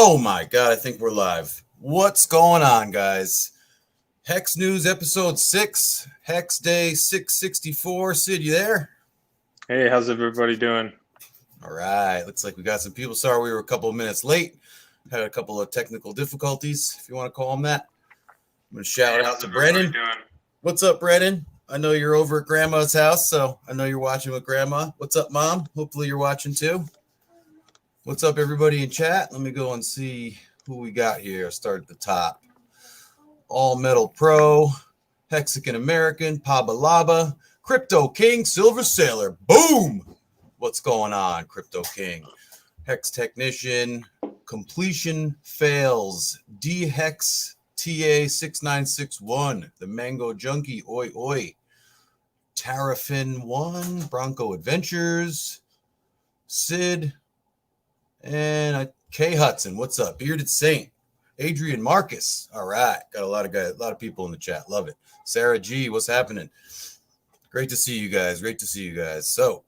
Oh my God, I think we're live. What's going on, guys? Hex News episode 6, Hex Day 664. Sid, you there? Hey, how's everybody doing? All right, looks like we got some people. Sorry we were a couple of minutes late. Had a couple of technical difficulties, if you want to call them that. I'm going to shout out to Brennan. What's up, Brennan? I know you're over at Grandma's house, so I know you're watching with Grandma. What's up, Mom? Hopefully you're watching too. What's up, everybody in chat? Let me go and see who we got here. Start at the top. All Metal Pro, Hexican American, Pabalaba, Crypto King, Silver Sailor. Boom! What's going on, Crypto King? Hex Technician, Completion Fails, DHEX TA6961, The Mango Junkie, Oi Oi, Tarafin 1, Bronco Adventures, Sid, and K Hudson. What's up? Bearded Saint, Adrian Marcus. All right, got a lot of people in the chat. Love it. Sarah G, what's happening? Great to see you guys. Great to see you guys. So,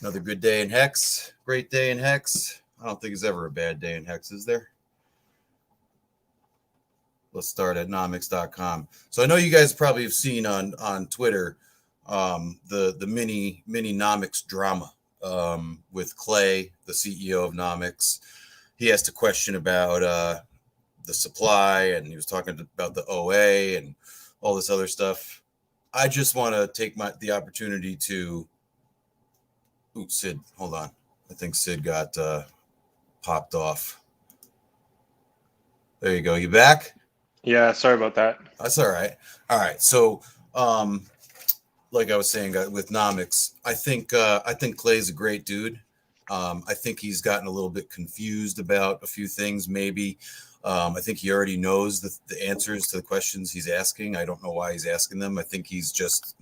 another good day in Hex. Great day in Hex. I don't think it's ever a bad day in Hex, is there? Let's start at nomics.com. So I know you guys probably have seen on Twitter the mini Nomics drama with Clay, the CEO of Nomics. He asked a question about the supply, and he was talking about the OA and all this other stuff. I just want to take the opportunity to. Ooh, Sid, hold on. I think Sid got popped off. There you go. You back? Yeah, sorry about that. That's all right. All right. So, like I was saying with Nomics, I think Clay's a great dude. I think he's gotten a little bit confused about a few things. Maybe I think he already knows the answers to the questions he's asking. I don't know why he's asking them. I think he's just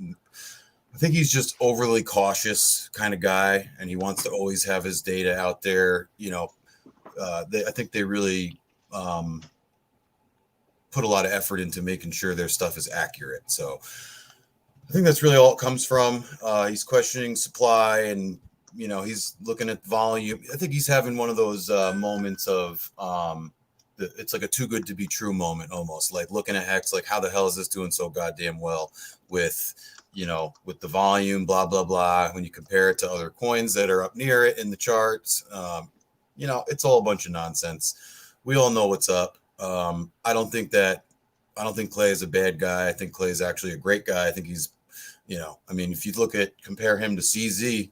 overly cautious kind of guy, and he wants to always have his data out there. You know, I think they really put a lot of effort into making sure their stuff is accurate. So I think that's really all it comes from. He's questioning supply, and he's looking at volume. I think he's having one of those moments of it's like a too good to be true moment, almost like looking at Hex, like how the hell is this doing so goddamn well with the volume, blah blah blah. When you compare it to other coins that are up near it in the charts, it's all a bunch of nonsense. We all know what's up. I don't think Clay is a bad guy. I think Clay is actually a great guy. I think he's, if you compare him to CZ,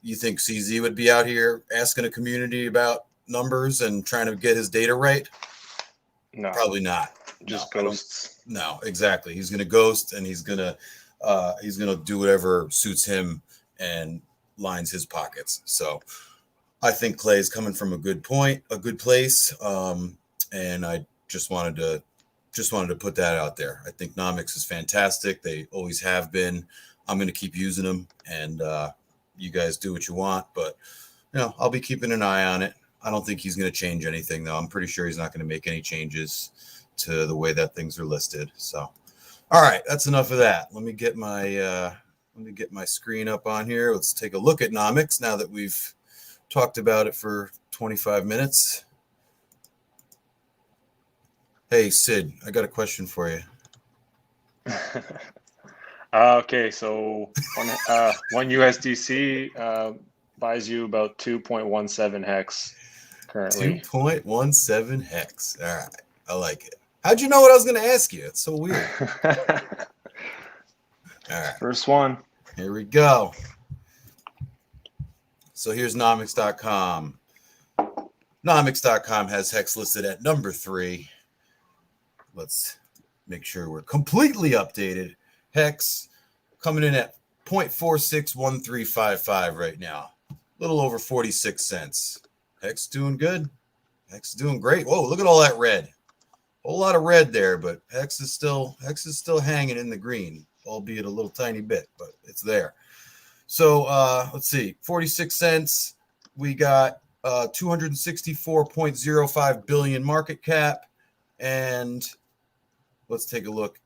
you think CZ would be out here asking a community about numbers and trying to get his data right? No, probably not. Just ghosts. No, exactly. He's going to ghost, and he's going to do whatever suits him and lines his pockets. So I think Clay is coming from a good place. And I just wanted to put that out there. I think Nomics is fantastic. They always have been. I'm going to keep using them, and you guys do what you want. But I'll be keeping an eye on it. I don't think he's going to change anything, though. I'm pretty sure he's not going to make any changes to the way that things are listed. So, all right, that's enough of that. Let me get my screen up on here. Let's take a look at Nomics now that we've talked about it for 25 minutes. Hey, Sid, I got a question for you. Okay, so one USDC buys you about 2.17 hex currently. 2.17 hex. All right, I like it. How'd you know what I was going to ask you? It's so weird. All right. First one. Here we go. So here's nomics.com. Nomics.com has Hex listed at number 3. Let's make sure we're completely updated. Hex coming in at 0.461355 right now. A little over 46 cents. Hex doing good. Hex is doing great. Whoa, look at all that red. A whole lot of red there, but Hex is still hanging in the green, albeit a little tiny bit, but it's there. So let's see, 46 cents. We got 264.05 billion market cap, and let's take a look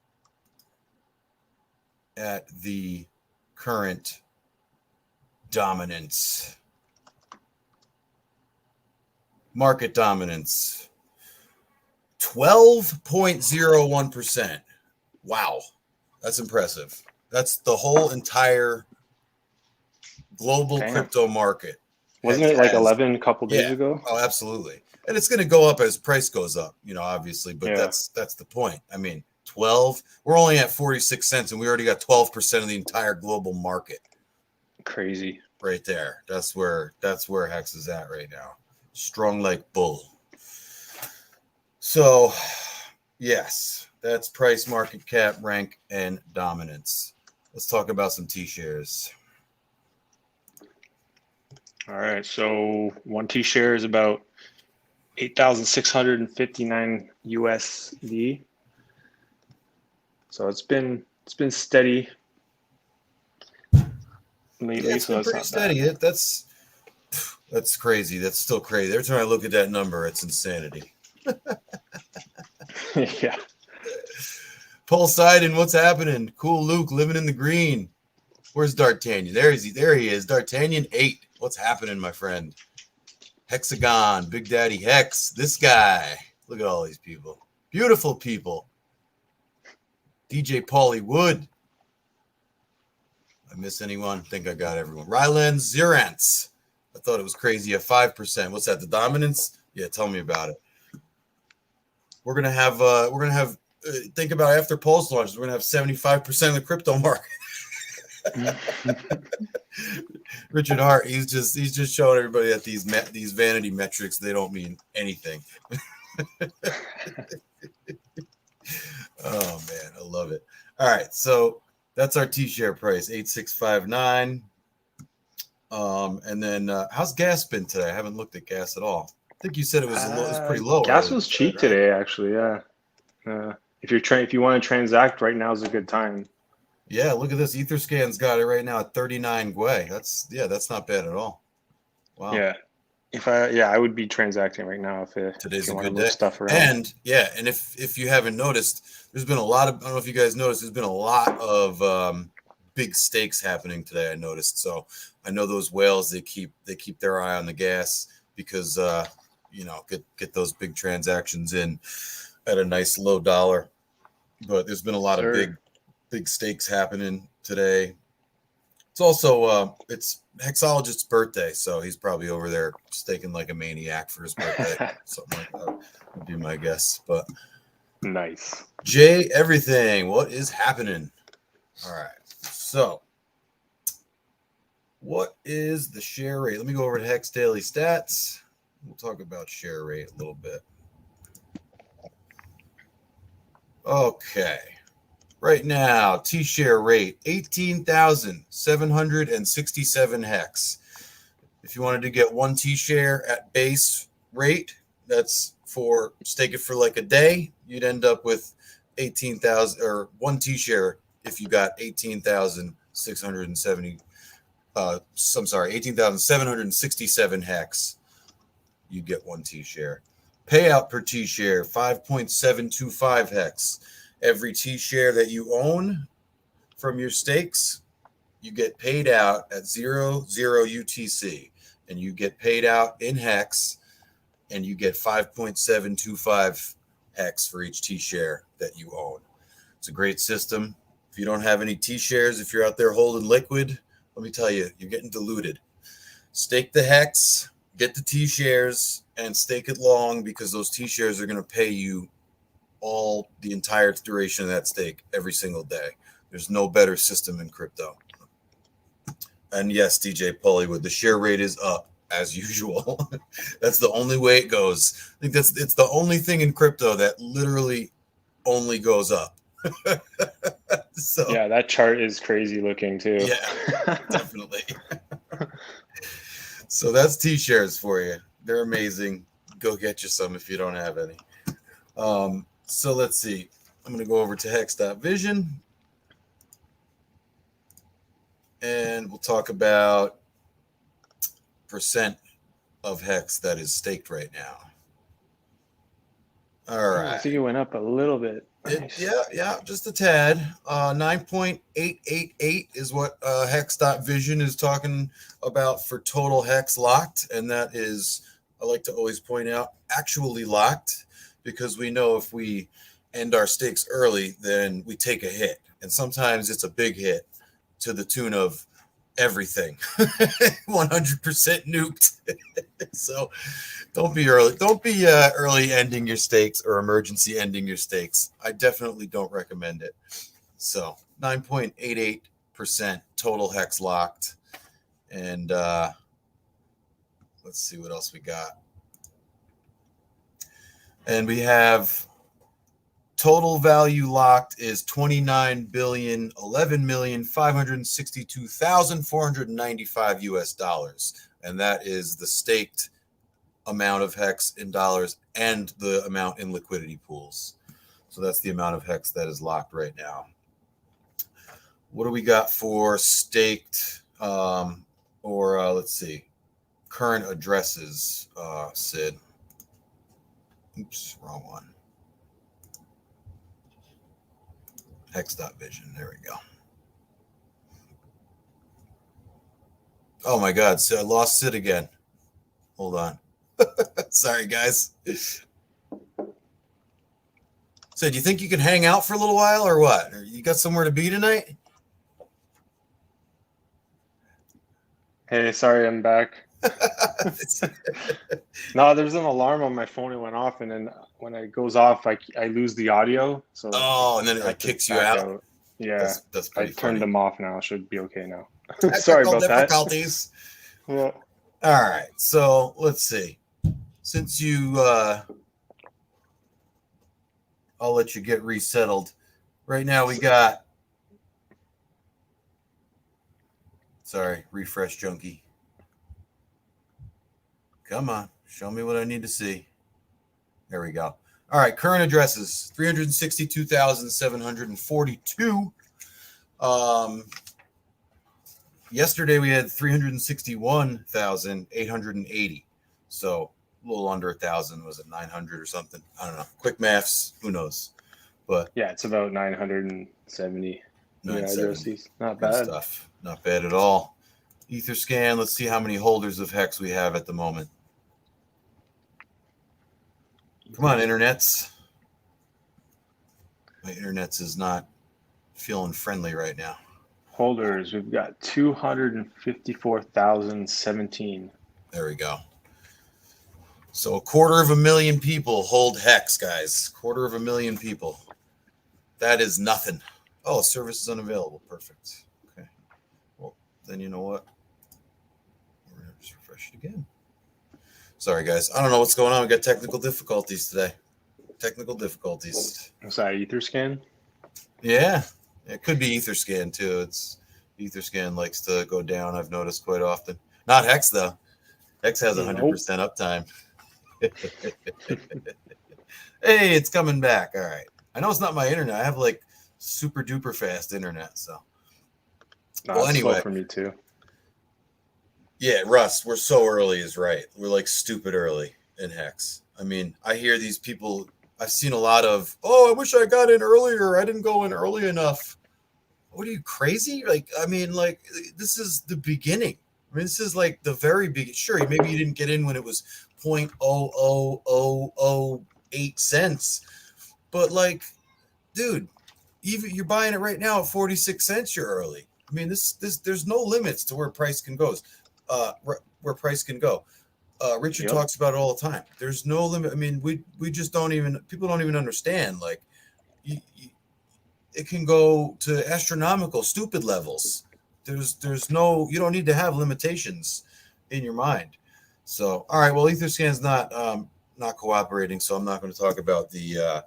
at the current dominance. Market dominance, 12.01%. Wow, that's impressive. That's the whole entire global crypto market. Wasn't it like 11 a couple days ago? Oh, absolutely. And it's going to go up as price goes up, obviously. But that's the point. I mean, 12. We're only at 46 cents, and we already got 12% of the entire global market. Crazy. Right there. That's where HEX is at right now. Strong like bull. So, yes, that's price, market cap, rank, and dominance. Let's talk about some T-shares. All right. So one T-share is about 8,659 USD. So it's been steady lately. It's been pretty steady. That's crazy. That's still crazy. Every time I look at that number, it's insanity. Yeah. PulseChain, what's happening? Cool Luke living in the green. Where's D'Artagnan? There he is. D'Artagnan 8. What's happening, my friend? HEXICAN, Big Daddy Hex. This guy. Look at all these people. Beautiful people. DJ Paulie Wood. I miss anyone? I think I got everyone. Ryland Zirants. I thought it was crazy at 5%. What's that? The dominance? Yeah, tell me about it. We're gonna have think about after Pulse launches, we're gonna have 75% of the crypto market. Richard Hart, he's just showing everybody that these vanity metrics, they don't mean anything. Oh man, I love it. All right, so that's our T-share price, 8659. And then how's gas been today? I haven't looked at gas at all. I think you said it was pretty low. Gas was cheap today, actually. Yeah. If you want to transact right now is a good time. Yeah, look at this. Etherscan's got it right now at 39 Gwei. That's not bad at all. Wow. Yeah. I would be transacting right now today's a good day. Stuff around. And if you haven't noticed, there's been a lot of, I don't know if you guys noticed, there's been a lot of big stakes happening today, I noticed. So I know those whales, they keep their eye on the gas because get those big transactions in at a nice low dollar. But there's been a lot of big stakes happening today. It's also it's Hexologist's birthday, so he's probably over there staking like a maniac for his birthday. Something like that would be my guess. But nice. Jay, everything. What is happening? All right. So what is the share rate? Let me go over to Hex Daily Stats. We'll talk about share rate a little bit. Okay. Right now, T-share rate, 18,767 hex. If you wanted to get one T-share at base rate, that's for stake it for like a day, you'd end up with 18,000, or one T-share if you got 18,670. 18,767 hex. You get one T-share. Payout per T-share, 5.725 hex. Every T-share that you own from your stakes, you get paid out at 0 UTC, and you get paid out in hex, and you get 5.725 hex for each T-share that you own. It's a great system. If you don't have any T-shares, if you're out there holding liquid, let me tell you, you're getting diluted. Stake the hex, get the T-shares, and stake it long, because those T-shares are going to pay you all the entire duration of that stake every single day. There's no better system in crypto. And yes, DJ Pollywood, the share rate is up as usual. That's the only way it goes. I think it's the only thing in crypto that literally only goes up. So yeah, that chart is crazy looking too. Yeah, definitely. So that's T-shares for you. They're amazing. Go get you some if you don't have any. So let's see. I'm going to go over to hex.vision. And we'll talk about percent of hex that is staked right now. All right. I think it went up a little bit. Nice. Yeah, just a tad. 9.888 is what hex.vision is talking about for total hex locked, and that is I like to always point out, actually locked, because we know if we end our stakes early, then we take a hit. And sometimes it's a big hit to the tune of everything. 100% nuked. So don't be early. Don't be early ending your stakes or emergency ending your stakes. I definitely don't recommend it. So 9.88% total hex locked. And let's see what else we got. And we have total value locked is 29,011,562,495 US dollars. And that is the staked amount of hex in dollars and the amount in liquidity pools. So that's the amount of hex that is locked right now. What do we got for staked let's see, current addresses, Sid? Oops, wrong one. Hex.vision. There we go. Oh my God. So I lost Sid again. Hold on. Sorry, guys. So do you think you can hang out for a little while or what? Or you got somewhere to be tonight? Hey, sorry, I'm back. No, there's an alarm on my phone. It went off, and then when it goes off, I lose the audio. So and then it like kicks you out. Yeah, that's pretty funny. Turned them off now. Should be okay now. Sorry about difficulties. That. Yeah. All right, so let's see. Since you, I'll let you get resettled. Right now we got. Sorry, refresh junkie. Come on, show me what I need to see. There we go. All right, current addresses, 362,742. Yesterday we had 361,880. So a little under 1,000. Was it 900 or something? I don't know. Quick maths, who knows? But yeah, it's about 970 addresses. Not bad. Stuff. Not bad at all. Etherscan, let's see how many holders of hex we have at the moment. Come on, internets. My internets is not feeling friendly right now. Holders, we've got 254,017. There we go. So 250,000 people hold hex, guys. 250,000 people. That is nothing. Oh, service is unavailable. Perfect. Okay. Well, then you know what? We're going to just refresh it again. Sorry, guys. I don't know what's going on. We got technical difficulties today. Technical difficulties. Was that Etherscan? Yeah. It could be Etherscan, too. It's Etherscan likes to go down, I've noticed quite often. Not Hex, though. Hex has 100% uptime. Hey, it's coming back. All right. I know it's not my internet. I have like super duper fast internet. So, well, anyway, slow for me too. Yeah, Russ, we're so early is right. We're like stupid early in Hex. I mean, I hear these people. I've seen a lot of, oh, I wish I got in earlier. I didn't go in early enough. What are you, crazy? Like, I mean, like, this is the beginning. I mean, this is like the very big. Sure, maybe you didn't get in when it was 0.00008 cents, but like, dude, even you're buying it right now at 46 cents. You're early. I mean, this there's no limits to where price can go. Where price can go. Richard talks about it all the time. There's no limit. I mean, we just don't even. People don't even understand. Like, it can go to astronomical, stupid levels. There's no. You don't need to have limitations in your mind. So, all right. Well, Etherscan's not cooperating, so I'm not going to talk about the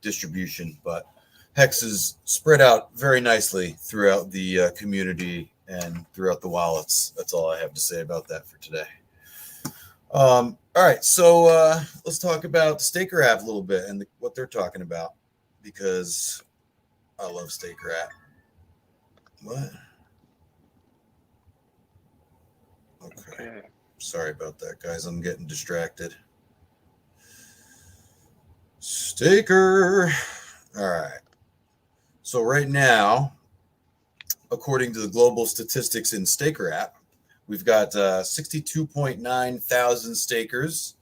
distribution. But Hex is spread out very nicely throughout the community and throughout the wallets. That's all I have to say about that for today. All right, so let's talk about Staker app a little bit and what they're talking about, because I love Staker app. What? Okay. Sorry about that, guys. I'm getting distracted. Staker. All right. So right now, according to the global statistics in Staker app, We've got 62.9 thousand stakers,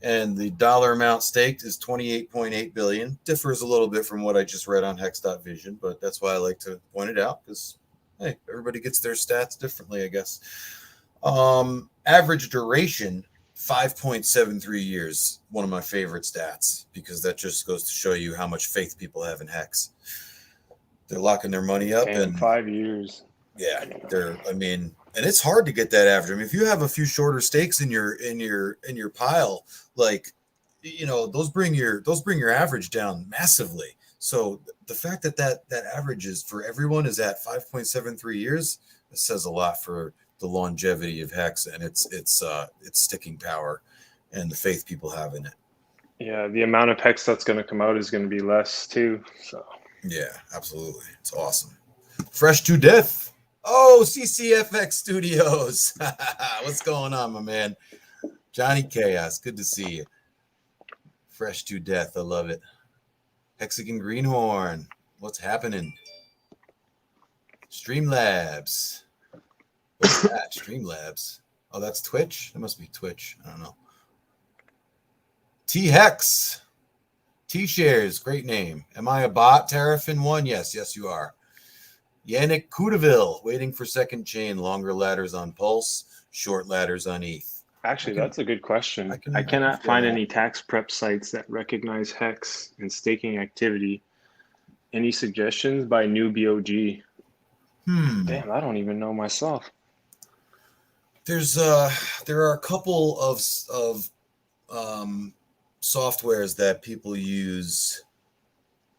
and the dollar amount staked is 28.8 billion. Differs a little bit from what I just read on Hex.vision, but that's why I like to point it out, because hey, everybody gets their stats differently, I guess. Average duration 5.73 years. One of my favorite stats, because that just goes to show you how much faith people have in Hex. They're locking their money up. Damn, and 5 years. Yeah, and it's hard to get that average. I mean, if you have a few shorter stakes in your pile, like, those bring your average down massively. So the fact that average is for everyone is at 5.73 years, it says a lot for the longevity of Hex and its sticking power and the faith people have in it. Yeah, the amount of Hex that's going to come out is going to be less too. So yeah, absolutely, it's awesome. Fresh to death. Oh, CCFX Studios. What's going on, my man? Johnny Chaos, good to see you. Fresh to death, I love it. HEXICAN Greenhorn, what's happening? Streamlabs. What's that? Streamlabs. Oh, that's Twitch? That must be Twitch. I don't know. T-Hex. T-Shares, great name. Am I a bot, Terrafin 1? Yes, you are. Yannick Coudeville, waiting for second chain. Longer ladders on Pulse, short ladders on ETH. Actually, that's a good question. I cannot find any tax prep sites that recognize Hex and staking activity. Any suggestions by new BOG? Damn, I don't even know myself. There are a couple of softwares that people use,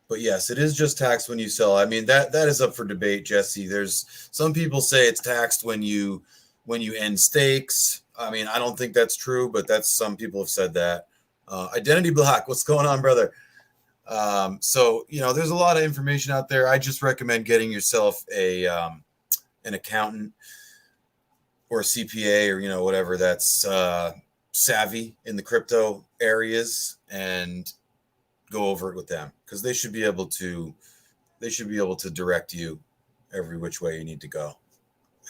but yes, it is just taxed when you sell. I mean, that is up for debate, Jesse. There's some people say it's taxed when you end stakes. I mean, I don't think that's true, but some people have said that. Identity Block, what's going on, brother? So there's a lot of information out there. I just recommend getting yourself an accountant or a CPA or whatever that's savvy in the crypto areas, and go over it with them, because they should be able to direct you every which way you need to go.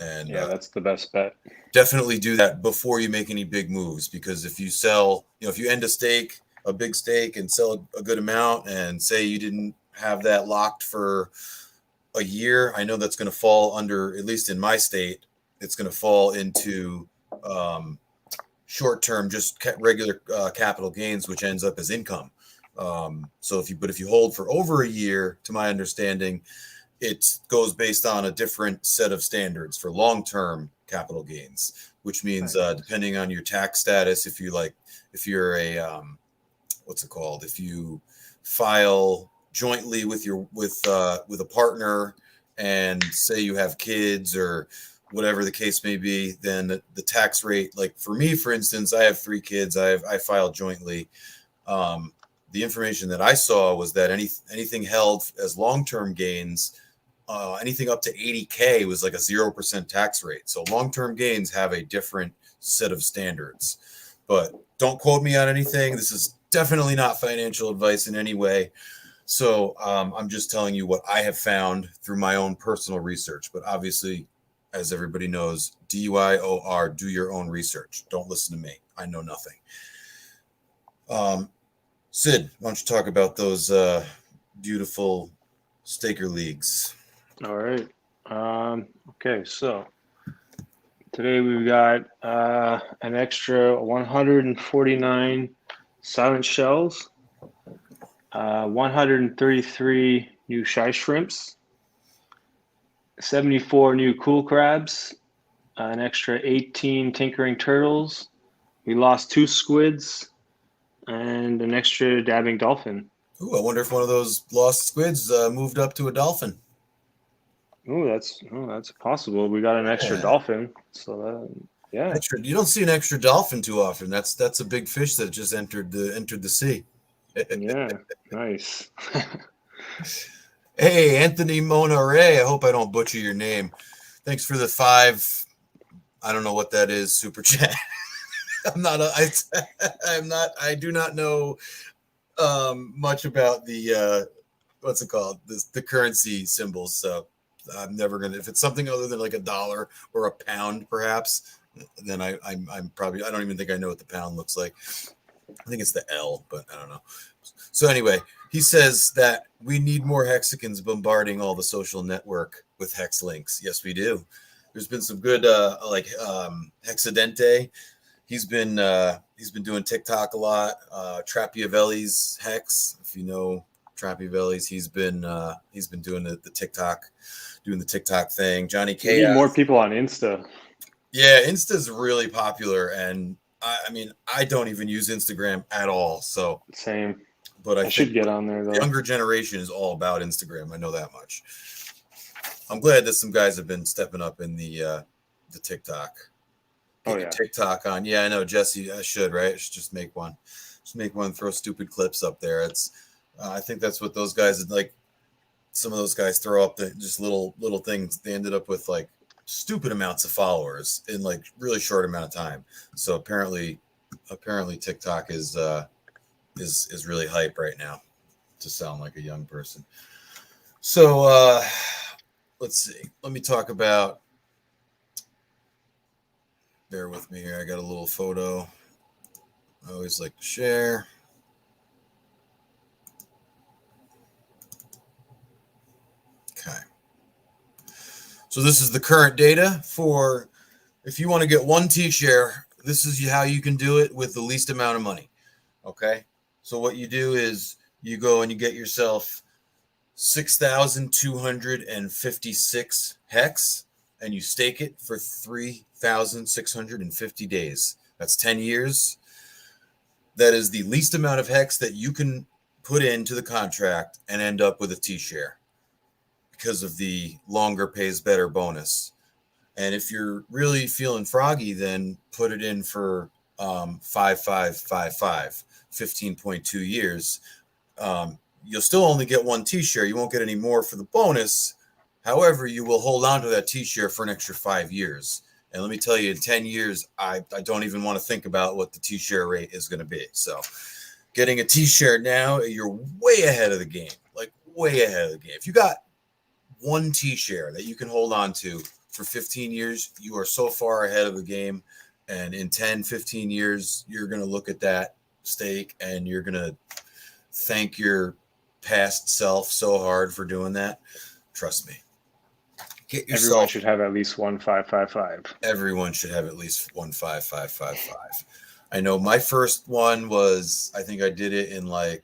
And yeah, that's the best bet. Definitely do that before you make any big moves, because if you sell, if you end a big stake and sell a good amount, and say you didn't have that locked for a year, I know that's going to fall under, at least in my state, it's going to fall into short-term, just regular capital gains, which ends up as income. So if you hold for over a year, to my understanding, it goes based on a different set of standards for long-term capital gains, which means depending on your tax status, if you're a what's it called? If you file jointly with a partner, and say you have kids or whatever the case may be, then the tax rate, like for me, for instance, I have 3 kids. I filed jointly. The information that I saw was that anything held as long-term gains, anything up to 80K was like a 0% tax rate. So long-term gains have a different set of standards. But don't quote me on anything. This is definitely not financial advice in any way. So I'm just telling you what I have found through my own personal research. But obviously, as everybody knows, DUIOR, do your own research. Don't listen to me. I know nothing. Sid, why don't you talk about those beautiful staker leagues? All right. Okay, so today we've got an extra 149 silent shells, 133 new shy shrimps, 74 new cool crabs, an extra 18 tinkering turtles. We lost 2 squids and an extra dabbing dolphin. Ooh, I wonder if one of those lost squids moved up to a dolphin. Ooh, that's possible. We got an extra dolphin, so yeah. You don't see an extra dolphin too often. That's a big fish that just entered the sea. Yeah, nice. Hey, Anthony Monare, I hope I don't butcher your name. Thanks for the 5. I don't know what that is. Super chat. I do not know much about the what's it called? The currency symbols. So I'm never gonna. If it's something other than like $1 or a pound, perhaps, then I'm probably. I don't even think I know what the pound looks like. I think it's the L, but I don't know. So anyway, he says that we need more Hexicans bombarding all the social network with hex links. Yes, we do. There's been some good Hexidente. He's been doing TikTok a lot. Trapiavelli's Hex, if you know Trapiavelli's, he's been doing the TikTok, doing the TikTok thing. Johnny Chaos. You need more people on Insta. Yeah, Insta's really popular, and I mean, I don't even use Instagram at all. So same. But I should get on there though. The younger generation is all about Instagram. I know that much. I'm glad that some guys have been stepping up in the TikTok. Get your TikTok on. Yeah, I know, Jesse. I should, right? I should just make one. Just make one. Throw stupid clips up there. It's. I think that's what those guys like. Some of those guys throw up just little things. They ended up with like stupid amounts of followers in like really short amount of time. So apparently TikTok is really hype right now, to sound like a young person. So let's see. Let me talk about. Bear with me here. I got a little photo. I always like to share. Okay. So this is the current data for if you want to get one T-share, this is how you can do it with the least amount of money. Okay. So what you do is you go and you get yourself 6,256 hex and you stake it for 3,650 days. That's 10 years. That is the least amount of hex that you can put into the contract and end up with a T-share because of the longer pays better bonus. And if you're really feeling froggy, then put it in for 5,555, 15.2 years. You'll still only get one T-share. You won't get any more for the bonus. However, you will hold on to that T-share for an extra 5 years. And let me tell you, in 10 years, I don't even want to think about what the T-share rate is going to be. So getting a T-share now, you're way ahead of the game, like way ahead of the game. If you got one T-share that you can hold on to for 15 years, you are so far ahead of the game. And in 10, 15 years, you're going to look at that stake and you're going to thank your past self so hard for doing that. Trust me. Get yourself. Everyone should have at least 1,555. Everyone should have at least 1,555. I know my first one was, I think I did it in like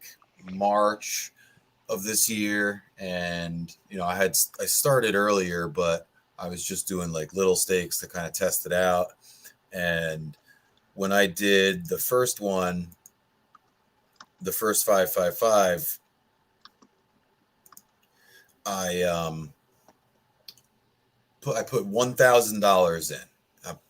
March of this year. And, you know, I started earlier, but I was just doing like little stakes to kind of test it out. And when I did the first one, the first 555, I put $1,000 in.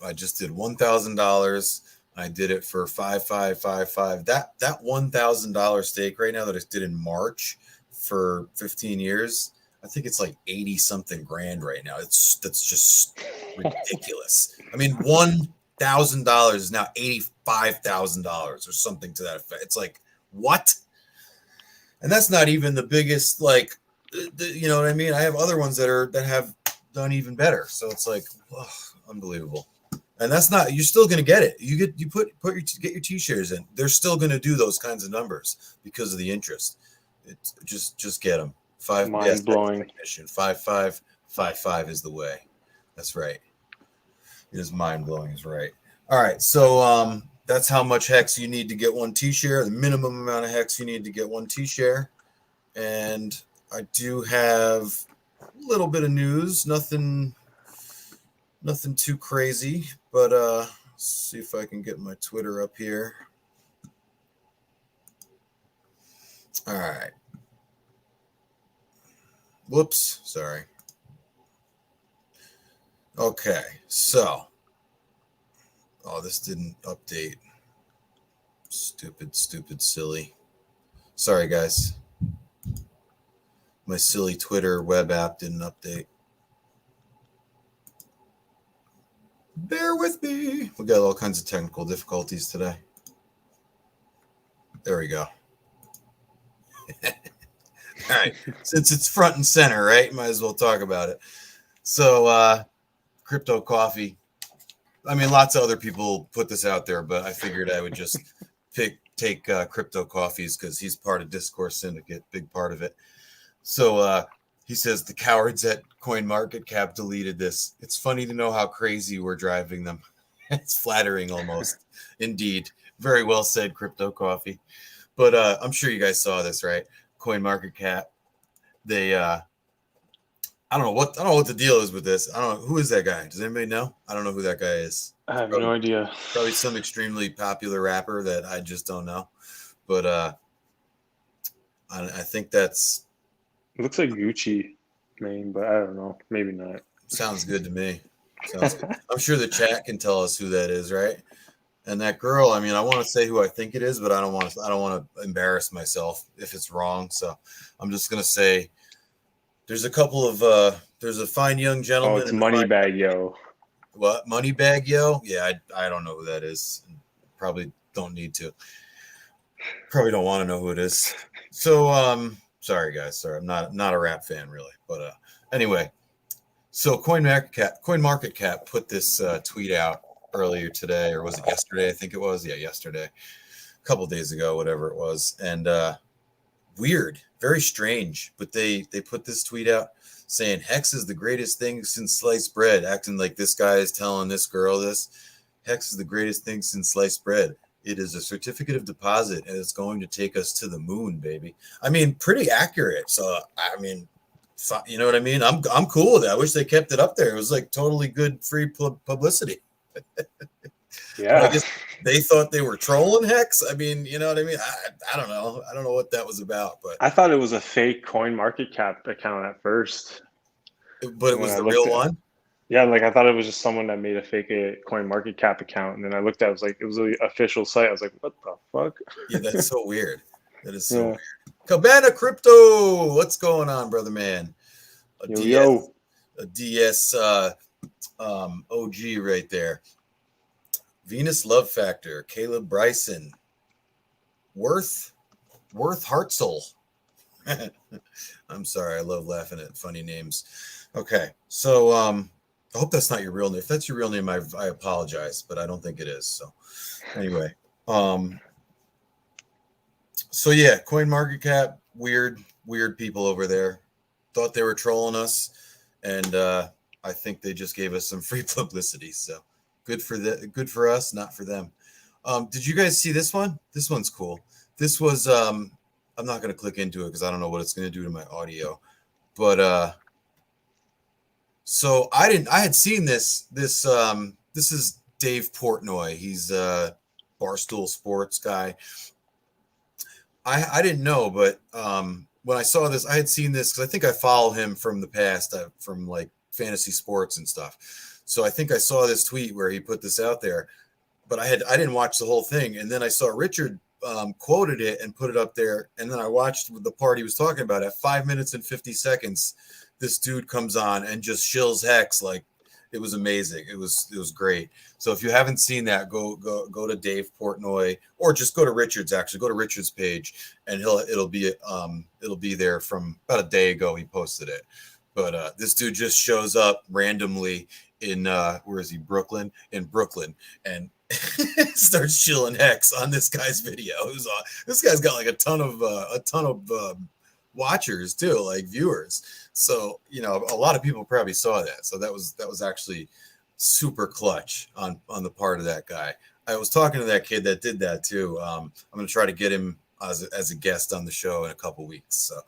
I just did $1,000. I did it for 5,555. That $1,000 stake right now that I did in March for 15 years, I think it's like 80 something grand right now. That's just ridiculous. I mean, $1,000 is now $85,000 or something to that effect. It's like, what? And that's not even the biggest, like, you know what I mean? I have other ones that have done even better. So it's like, oh, unbelievable. And that's not, you're still going to get it. You get your T-shares in. They're still going to do those kinds of numbers because of the interest. It's just get them. Mind blowing. 5,555 is the way. That's right. It is mind blowing. Is right. All right. So that's how much hex you need to get one T-share. The minimum amount of hex you need to get one T-share. And I do have a little bit of news. Nothing too crazy, but see if I can get my Twitter up here. All right. Whoops, sorry. Okay, so this didn't update. Stupid, silly. Sorry, guys. My silly Twitter web app didn't update. Bear with me. We got all kinds of technical difficulties today. There we go. right, since it's front and center, right? Might as well talk about it. So, crypto coffee. I mean, lots of other people put this out there, but I figured I would just take crypto coffees because he's part of Discourse Syndicate, big part of it. So he says the cowards at CoinMarketCap deleted this. It's funny to know how crazy we're driving them. It's flattering almost. Indeed. Very well said, Crypto Coffee. But I'm sure you guys saw this, right? CoinMarketCap. They I don't know what the deal is with this. I don't know who is that guy. Does anybody know? I don't know who that guy is. I have no idea. Probably some extremely popular rapper that I just don't know. But I think that's. It looks like Gucci name, but I don't know. Maybe not. Sounds good to me. Sounds good. I'm sure the chat can tell us who that is, right? And that girl, I mean, I want to say who I think it is, but I don't want to embarrass myself if it's wrong. So I'm just gonna say there's a couple of there's a fine young gentleman. Oh, it's Moneybag Yo. What? Moneybag Yo? Yeah, I don't know who that is. Probably don't need to. Probably don't want to know who it is. So sorry guys, sorry. I'm not a rap fan really, but anyway. So CoinMarketCap put this tweet out earlier today, or was it yesterday? I think it was. Yeah, yesterday. A couple days ago, whatever it was. And weird, very strange. But they put this tweet out saying Hex is the greatest thing since sliced bread, acting like this guy is telling this girl this. Hex is the greatest thing since sliced bread. It is a certificate of deposit, and it's going to take us to the moon, baby. I mean, pretty accurate. So, I mean, you know what I mean? I'm cool with that. I wish they kept it up there. It was like totally good free publicity. Yeah. I guess they thought they were trolling Hex. I mean, you know what I mean? I don't know. I don't know what that was about, but I thought it was a fake CoinMarketCap account at first. But it was the real one? Yeah, like I thought it was just someone that made a fake CoinMarketCap account, and then I looked at it, it was the official site. I was like, what the fuck? Yeah, that's so weird. That is so weird. Cabana Crypto, what's going on, brother man? A DS OG right there. Venus Love Factor, Caleb Bryson, Worth Hartzell. I'm sorry, I love laughing at funny names. Okay, so I hope that's not your real name. If that's your real name, I apologize, but I don't think it is. So anyway, so yeah, CoinMarketCap, weird people over there. Thought they were trolling us, and I think they just gave us some free publicity. So good for us, not for them. Did you guys see this one? This one's cool. This was I'm not going to click into it because I don't know what it's going to do to my audio, but so I had seen this. This is Dave Portnoy. He's a Barstool Sports guy. I didn't know, but when I saw this, I had seen this because I think I follow him from the past, from like fantasy sports and stuff. So I think I saw this tweet where he put this out there, but I didn't watch the whole thing, and then I saw Richard quoted it and put it up there, and then I watched the part he was talking about. At 5 minutes and 50 seconds, this dude comes on and just shills Hex. Like, it was amazing. It was great. So if you haven't seen that, go to Dave Portnoy, or just go to Richard's. Actually, go to Richard's page, and it'll be there from about a day ago. He posted it. But this dude just shows up randomly in where is he? Brooklyn, and starts chilling Hex on this guy's video. This guy's got like a ton of watchers too, like viewers. So, you know, a lot of people probably saw that. So that was actually super clutch on the part of that guy. I was talking to that kid that did that too. I'm going to try to get him as a guest on the show in a couple weeks. So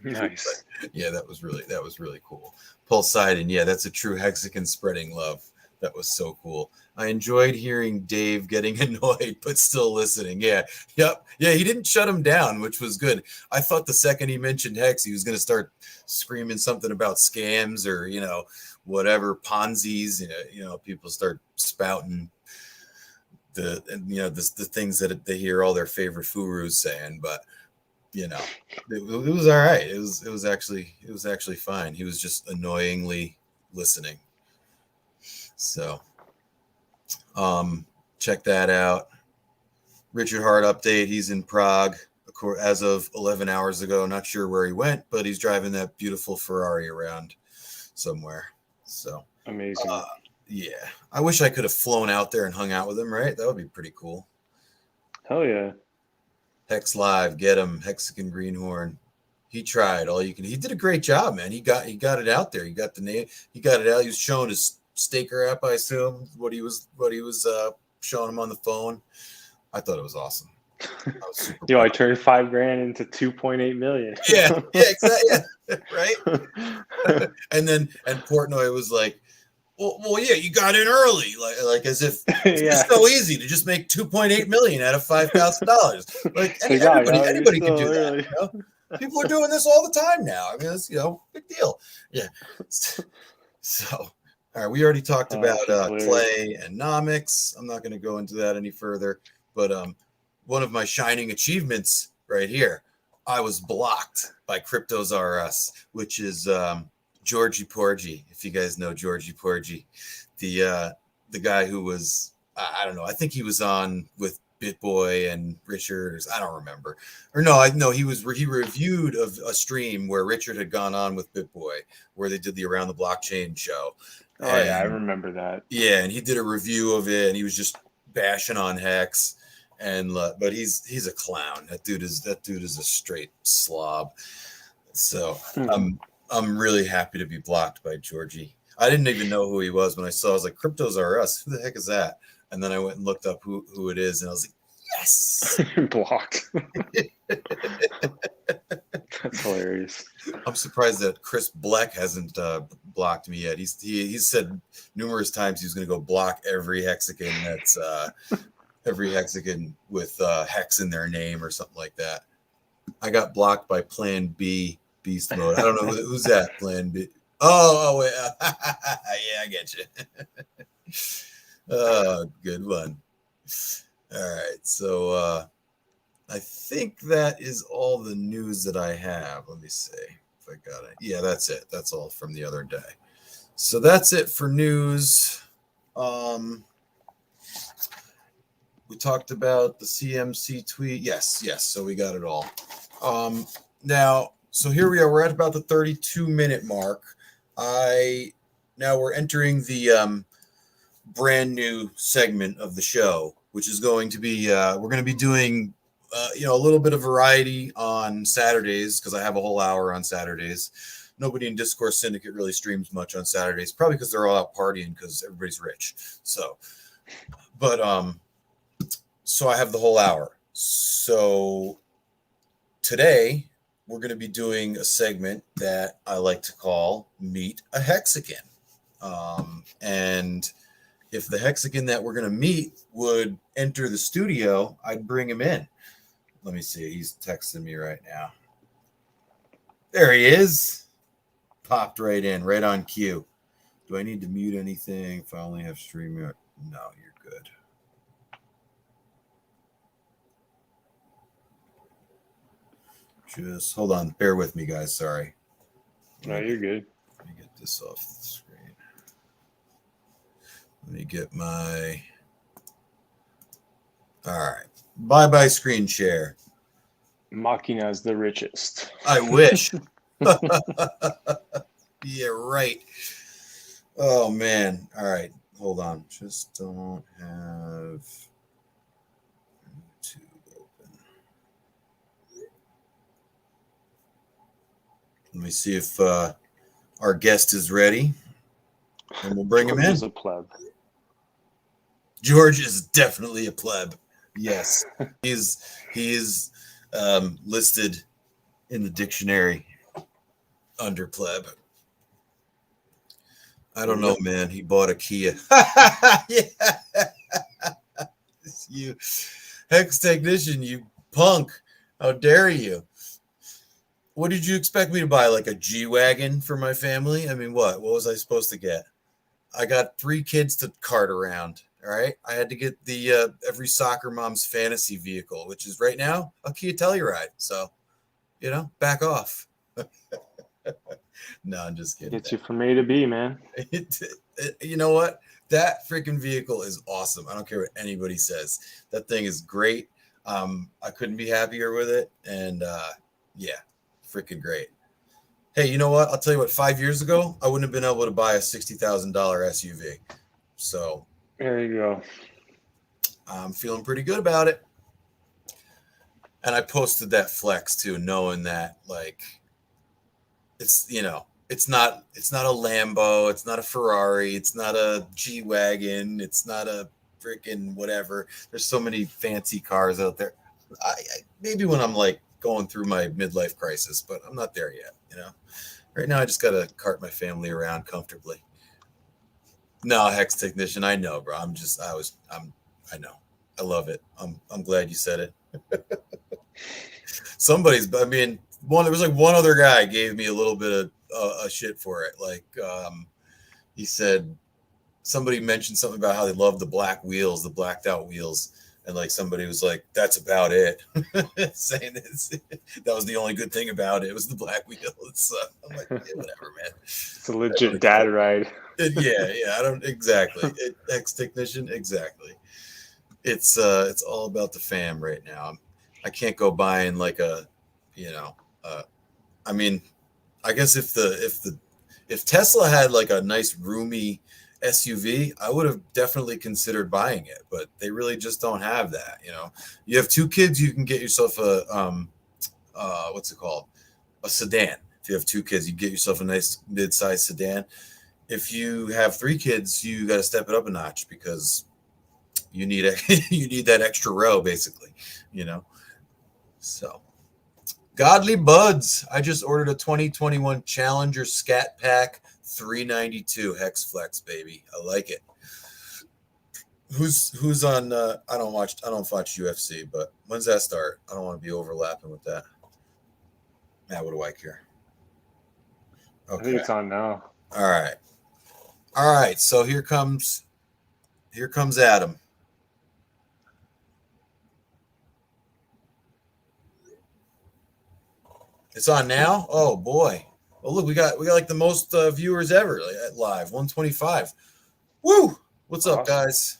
nice. But, yeah, that was really cool. PulseChain, yeah, that's a true HEXICAN spreading love. That was so cool. I enjoyed hearing Dave getting annoyed, but still listening. Yeah, yep. Yeah, he didn't shut him down, which was good. I thought the second he mentioned Hex, he was going to start screaming something about scams or, you know, whatever, Ponzi's. You know, people start spouting the things that they hear all their favorite furus saying. But, you know, it was all right. It was actually fine. He was just annoyingly listening. So check that out. Richard Hart update. He's in Prague. as of 11 hours ago. Not sure where he went, but he's driving that beautiful Ferrari around somewhere. So amazing. Yeah, I wish I could have flown out there and hung out with him. Right, that would be pretty cool. Hell yeah. Hex Live, get him, HEXICAN Greenhorn. He tried all you can. He did a great job, man. He got it out there. He got the name. He got it out. He was showing his staker app, I assume, what he was showing him on the phone. I thought it was awesome. I was super Yo, I turned $5,000 into 2.8 million. Yeah, exactly. Yeah, right. and Portnoy was like, well, yeah, you got in early, like as if it's just so easy to just make 2.8 million out of $5,000. Like anybody can do that. You know? People are doing this all the time now. I mean, it's big deal. Yeah. So, all right, we already talked about Clay and Nomics. I'm not going to go into that any further. But one of my shining achievements right here, I was blocked by Cryptos R Us, which is Georgie Porgy. If you guys know Georgie Porgy, the guy who was I don't know. I think he was on with BitBoy and Richard. I don't remember. Or no, he reviewed a stream where Richard had gone on with BitBoy, where they did the Around the Blockchain show. Yeah, I remember that. Yeah, and he did a review of it, and he was just bashing on Hex. But he's a clown. That dude is a straight slob. So I'm really happy to be blocked by Georgie. I didn't even know who he was when I saw. I was like, Cryptos R Us. Who the heck is that? And then I went and looked up who it is, and I was like, yes, blocked. That's hilarious. I'm surprised that Chris Bleck hasn't blocked me yet. He said numerous times he was going to go block every HEXICAN that's every HEXICAN with hex in their name or something like that. I got blocked by Plan B Beast Mode. I don't know who's that Plan B. Oh wait. Yeah, I get you. Good one. All right, so I think that is all the news that I have. Let me see if I got it. Yeah, that's it. That's all from the other day. So that's it for news. We talked about the CMC tweet. Yes. So we got it all. Now, so here we are. We're at about the 32-minute mark. Now we're entering the brand new segment of the show, which is going to be we're going to be doing a little bit of variety on Saturdays, because I have a whole hour on Saturdays. Nobody in Discourse Syndicate really streams much on Saturdays, probably because they're all out partying because everybody's rich. So I have the whole hour. So today we're going to be doing a segment that I like to call Meet a HEXICAN. And if the HEXICAN that we're going to meet would enter the studio, I'd bring him in. Let me see. He's texting me right now. There he is. Popped right in, right on cue. Do I need to mute anything if I only have StreamYard? No, you're good. Just hold on. Bear with me, guys. Sorry. No, you're good. Let me get this off the screen. Let me get my... All right. Bye-bye screen share. Machina's the richest. I wish. Yeah, right. Oh, man. All right. Hold on. Just don't have YouTube open. Let me see if our guest is ready, and we'll bring him in. George is a pleb. George is definitely a pleb. Yes, he is listed in the dictionary under pleb. I don't know, man. He bought a Kia. Yeah. You Hex technician, you punk. How dare you? What did you expect me to buy? Like a G-Wagon for my family? I mean, what? What was I supposed to get? I got 3 kids to cart around. All right. I had to get the every soccer mom's fantasy vehicle, which is right now a Kia Telluride. So, back off. No, I'm just kidding. Gets you from A to B, man. You know what? That freaking vehicle is awesome. I don't care what anybody says. That thing is great. I couldn't be happier with it. And yeah, freaking great. Hey, you know what? I'll tell you what, 5 years ago, I wouldn't have been able to buy a $60,000 SUV. So there you go. I'm feeling pretty good about it. And I posted that flex too, knowing that like it's, you know, it's not a Lambo, it's not a Ferrari, it's not a G-Wagon, it's not a freaking whatever. There's so many fancy cars out there. I maybe when I'm like going through my midlife crisis, but I'm not there yet, you know. Right now I just gotta cart my family around comfortably. No, Hex Technician, I know, bro. I know. I love it. I'm glad you said it. There was like one other guy gave me a little bit of shit for it. Like he said somebody mentioned something about how they love the black wheels, the blacked out wheels. And like somebody was like, that's about it. Saying this, that was the only good thing about it. It was the black wheels. So I'm like, yeah, whatever, man. It's a legit dad ride. Yeah. I don't exactly. Hex Technician, exactly. It's all about the fam right now. I can't go buying like a, you know, I mean, I guess if Tesla had like a nice roomy SUV, I would have definitely considered buying it, but they really just don't have that. You know, you have 2 kids, you can get yourself a what's it called? A sedan. If you have 2 kids, you get yourself a nice mid-sized sedan. If you have 3 kids, you got to step it up a notch because you need you need that extra row, basically, you know. So, Godly Buds, I just ordered a 2021 Challenger Scat Pack 392 Hex Flex, baby. I like it. Who's on? I don't watch UFC, but when's that start? I don't want to be overlapping with that. What do I care? Okay. I think it's on now. All right. So here comes Adam. It's on now. Oh boy. Well, look, we got like the most viewers ever at live, 125. Woo! What's up, guys?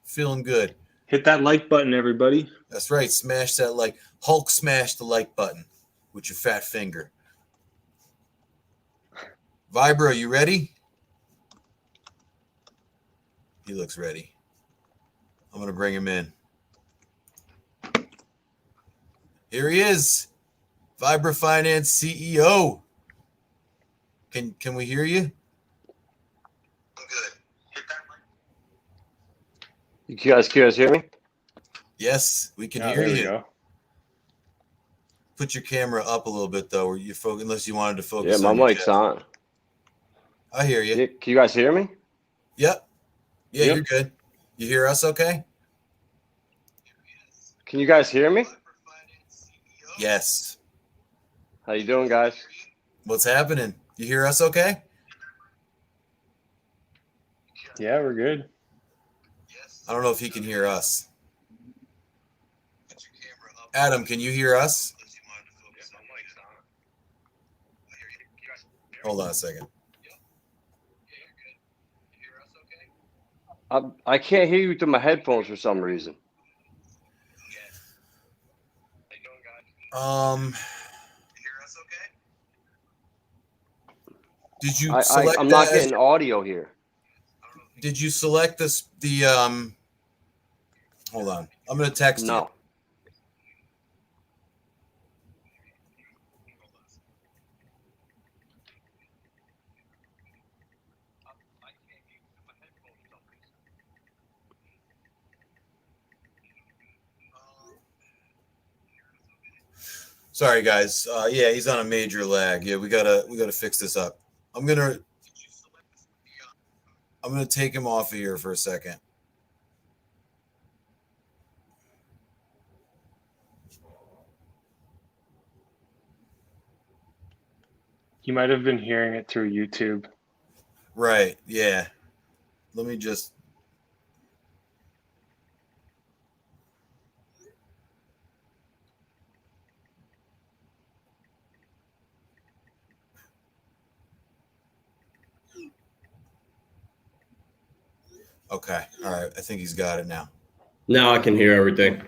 Feeling good. Hit that like button, everybody. That's right. Smash that like. Hulk smash the like button with your fat finger. Vibro, you ready? He looks ready. I'm going to bring him in. Here he is. Vibra Finance CEO. Can we hear you? I'm good. Hit that mic. You guys hear me? Yes, we can hear you. Go. Put your camera up a little bit though, where you focus, unless you wanted to focus. Yeah, my mic's on. I hear you. Can you guys hear me? Yep. Yeah, You're good. You hear us okay? Can you guys hear me? Yes. How you doing, guys? What's happening? You hear us okay? Yeah, we're good. I don't know if he can hear us. Adam, can you hear us? Hold on a second. I can't hear you through my headphones for some reason. Did you select I'm not getting audio here. Did you select this hold on. I'm going to text you. No. Sorry, guys. Yeah, he's on a major lag. Yeah, we gotta fix this up. I'm gonna take him off of here for a second. You might have been hearing it through YouTube. Right. Yeah. Let me just. Okay. All right. I think he's got it now. Now I can hear everything.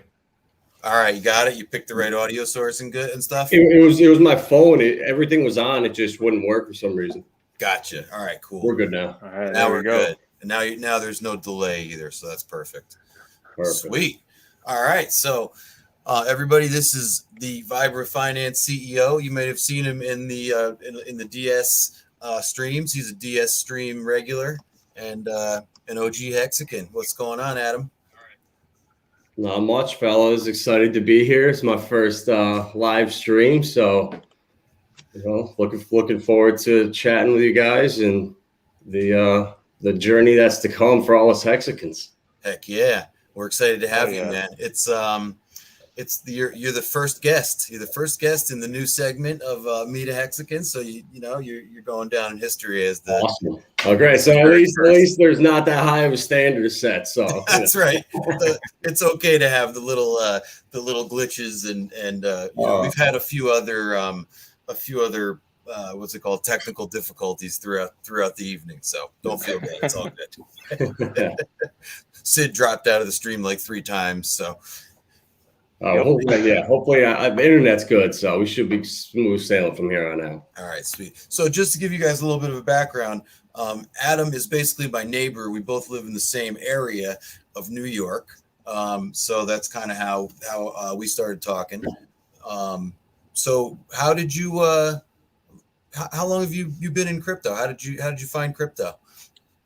All right, you got it. You picked the right audio source and good and stuff. It was my phone. Everything was on. It just wouldn't work for some reason. Gotcha. All right, cool. We're good now. All right, Now there we're we go. good. And now there's no delay either, so that's perfect. Perfect. Sweet. All right, so everybody, this is the Vibra Finance CEO. You may have seen him in the DS streams. He's a DS stream regular and an OG HEXICAN. What's going on, Adam? Not much, fellas. Excited to be here. It's my first live stream, so looking forward to chatting with you guys and the journey that's to come for all us HEXICANs. Heck yeah, we're excited to have you, man. You're the first guest. You're the first guest in the new segment of Meet a HEXICAN. So you're going down in history as the awesome. Oh, great. So at least there's not that high of a standard set. So that's right. It's okay to have the little glitches and we've had a few other what's it called, technical difficulties throughout the evening. So don't feel bad. It's all good. Sid dropped out of the stream like 3 times. So. Hopefully the internet's good, so we should be smooth sailing from here on out. All right, sweet. So just to give you guys a little bit of a background, Adam is basically my neighbor. We both live in the same area of New York, so that's kind of how we started talking. So how did you? How long have you been in crypto? How did you find crypto?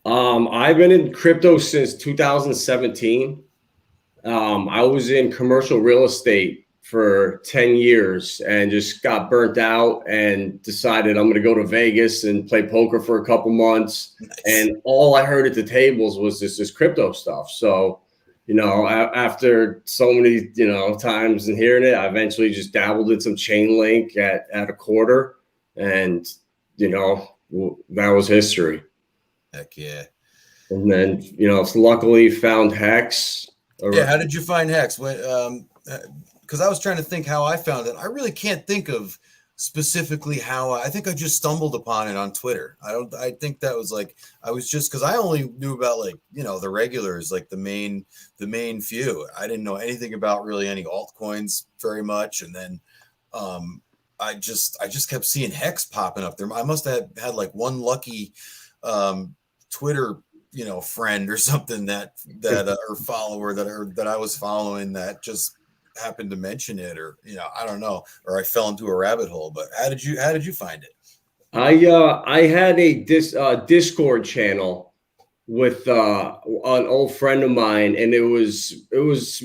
I've been in crypto since 2017. I was in commercial real estate for 10 years and just got burnt out and decided I'm going to go to Vegas and play poker for a couple months. Nice. And all I heard at the tables was this crypto stuff. So, after so many, times and hearing it, I eventually just dabbled in some Chainlink at a quarter, and, that was history. Heck yeah. And then, luckily found HEX. Yeah, how did you find HEX? Because I was trying to think how I found it. I really can't think of specifically how. I think I just stumbled upon it on Twitter. I think that was because I only knew about the regulars, like the main few. I didn't know anything about really any altcoins very much, and then I just kept seeing HEX popping up there. I must have had like one lucky Twitter friend or something that or follower that I was following that just happened to mention it, or I don't know, or I fell into a rabbit hole. But how did you find it? I had a Discord channel with an old friend of mine, and we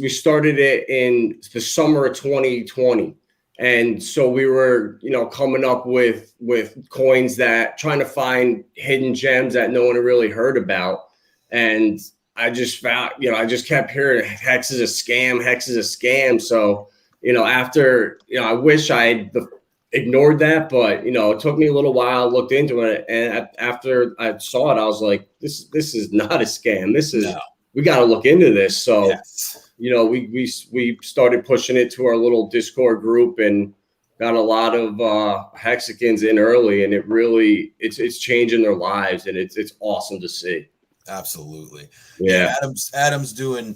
started it in the summer of 2020. And so we were, coming up with coins trying to find hidden gems that no one had really heard about. And I just found, I just kept hearing HEX is a scam, HEX is a scam. So, after, I wish I had ignored that, but, it took me a little while, looked into it. And after I saw it, I was like, this is not a scam. We got to look into this. So, yes. We started pushing it to our little Discord group and got a lot of HEXICANs in early, and it's changing their lives, and it's awesome to see. Absolutely. Yeah. Adam's doing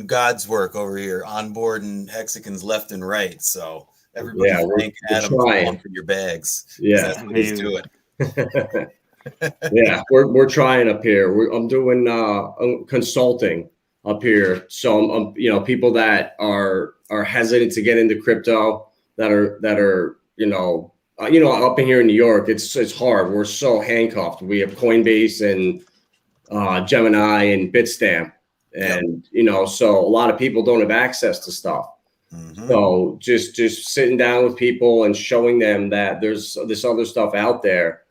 God's work over here, onboarding HEXICANs left and right. So everybody thank Adam for your bags. Yeah. That's what he's doing. Yeah, we're trying up here. I'm doing consulting up here. So I'm people that are hesitant to get into crypto, that are up in here in New York, it's hard. We're so handcuffed. We have Coinbase and Gemini and Bitstamp, and so a lot of people don't have access to stuff. Mm-hmm. So just sitting down with people and showing them that there's this other stuff out there.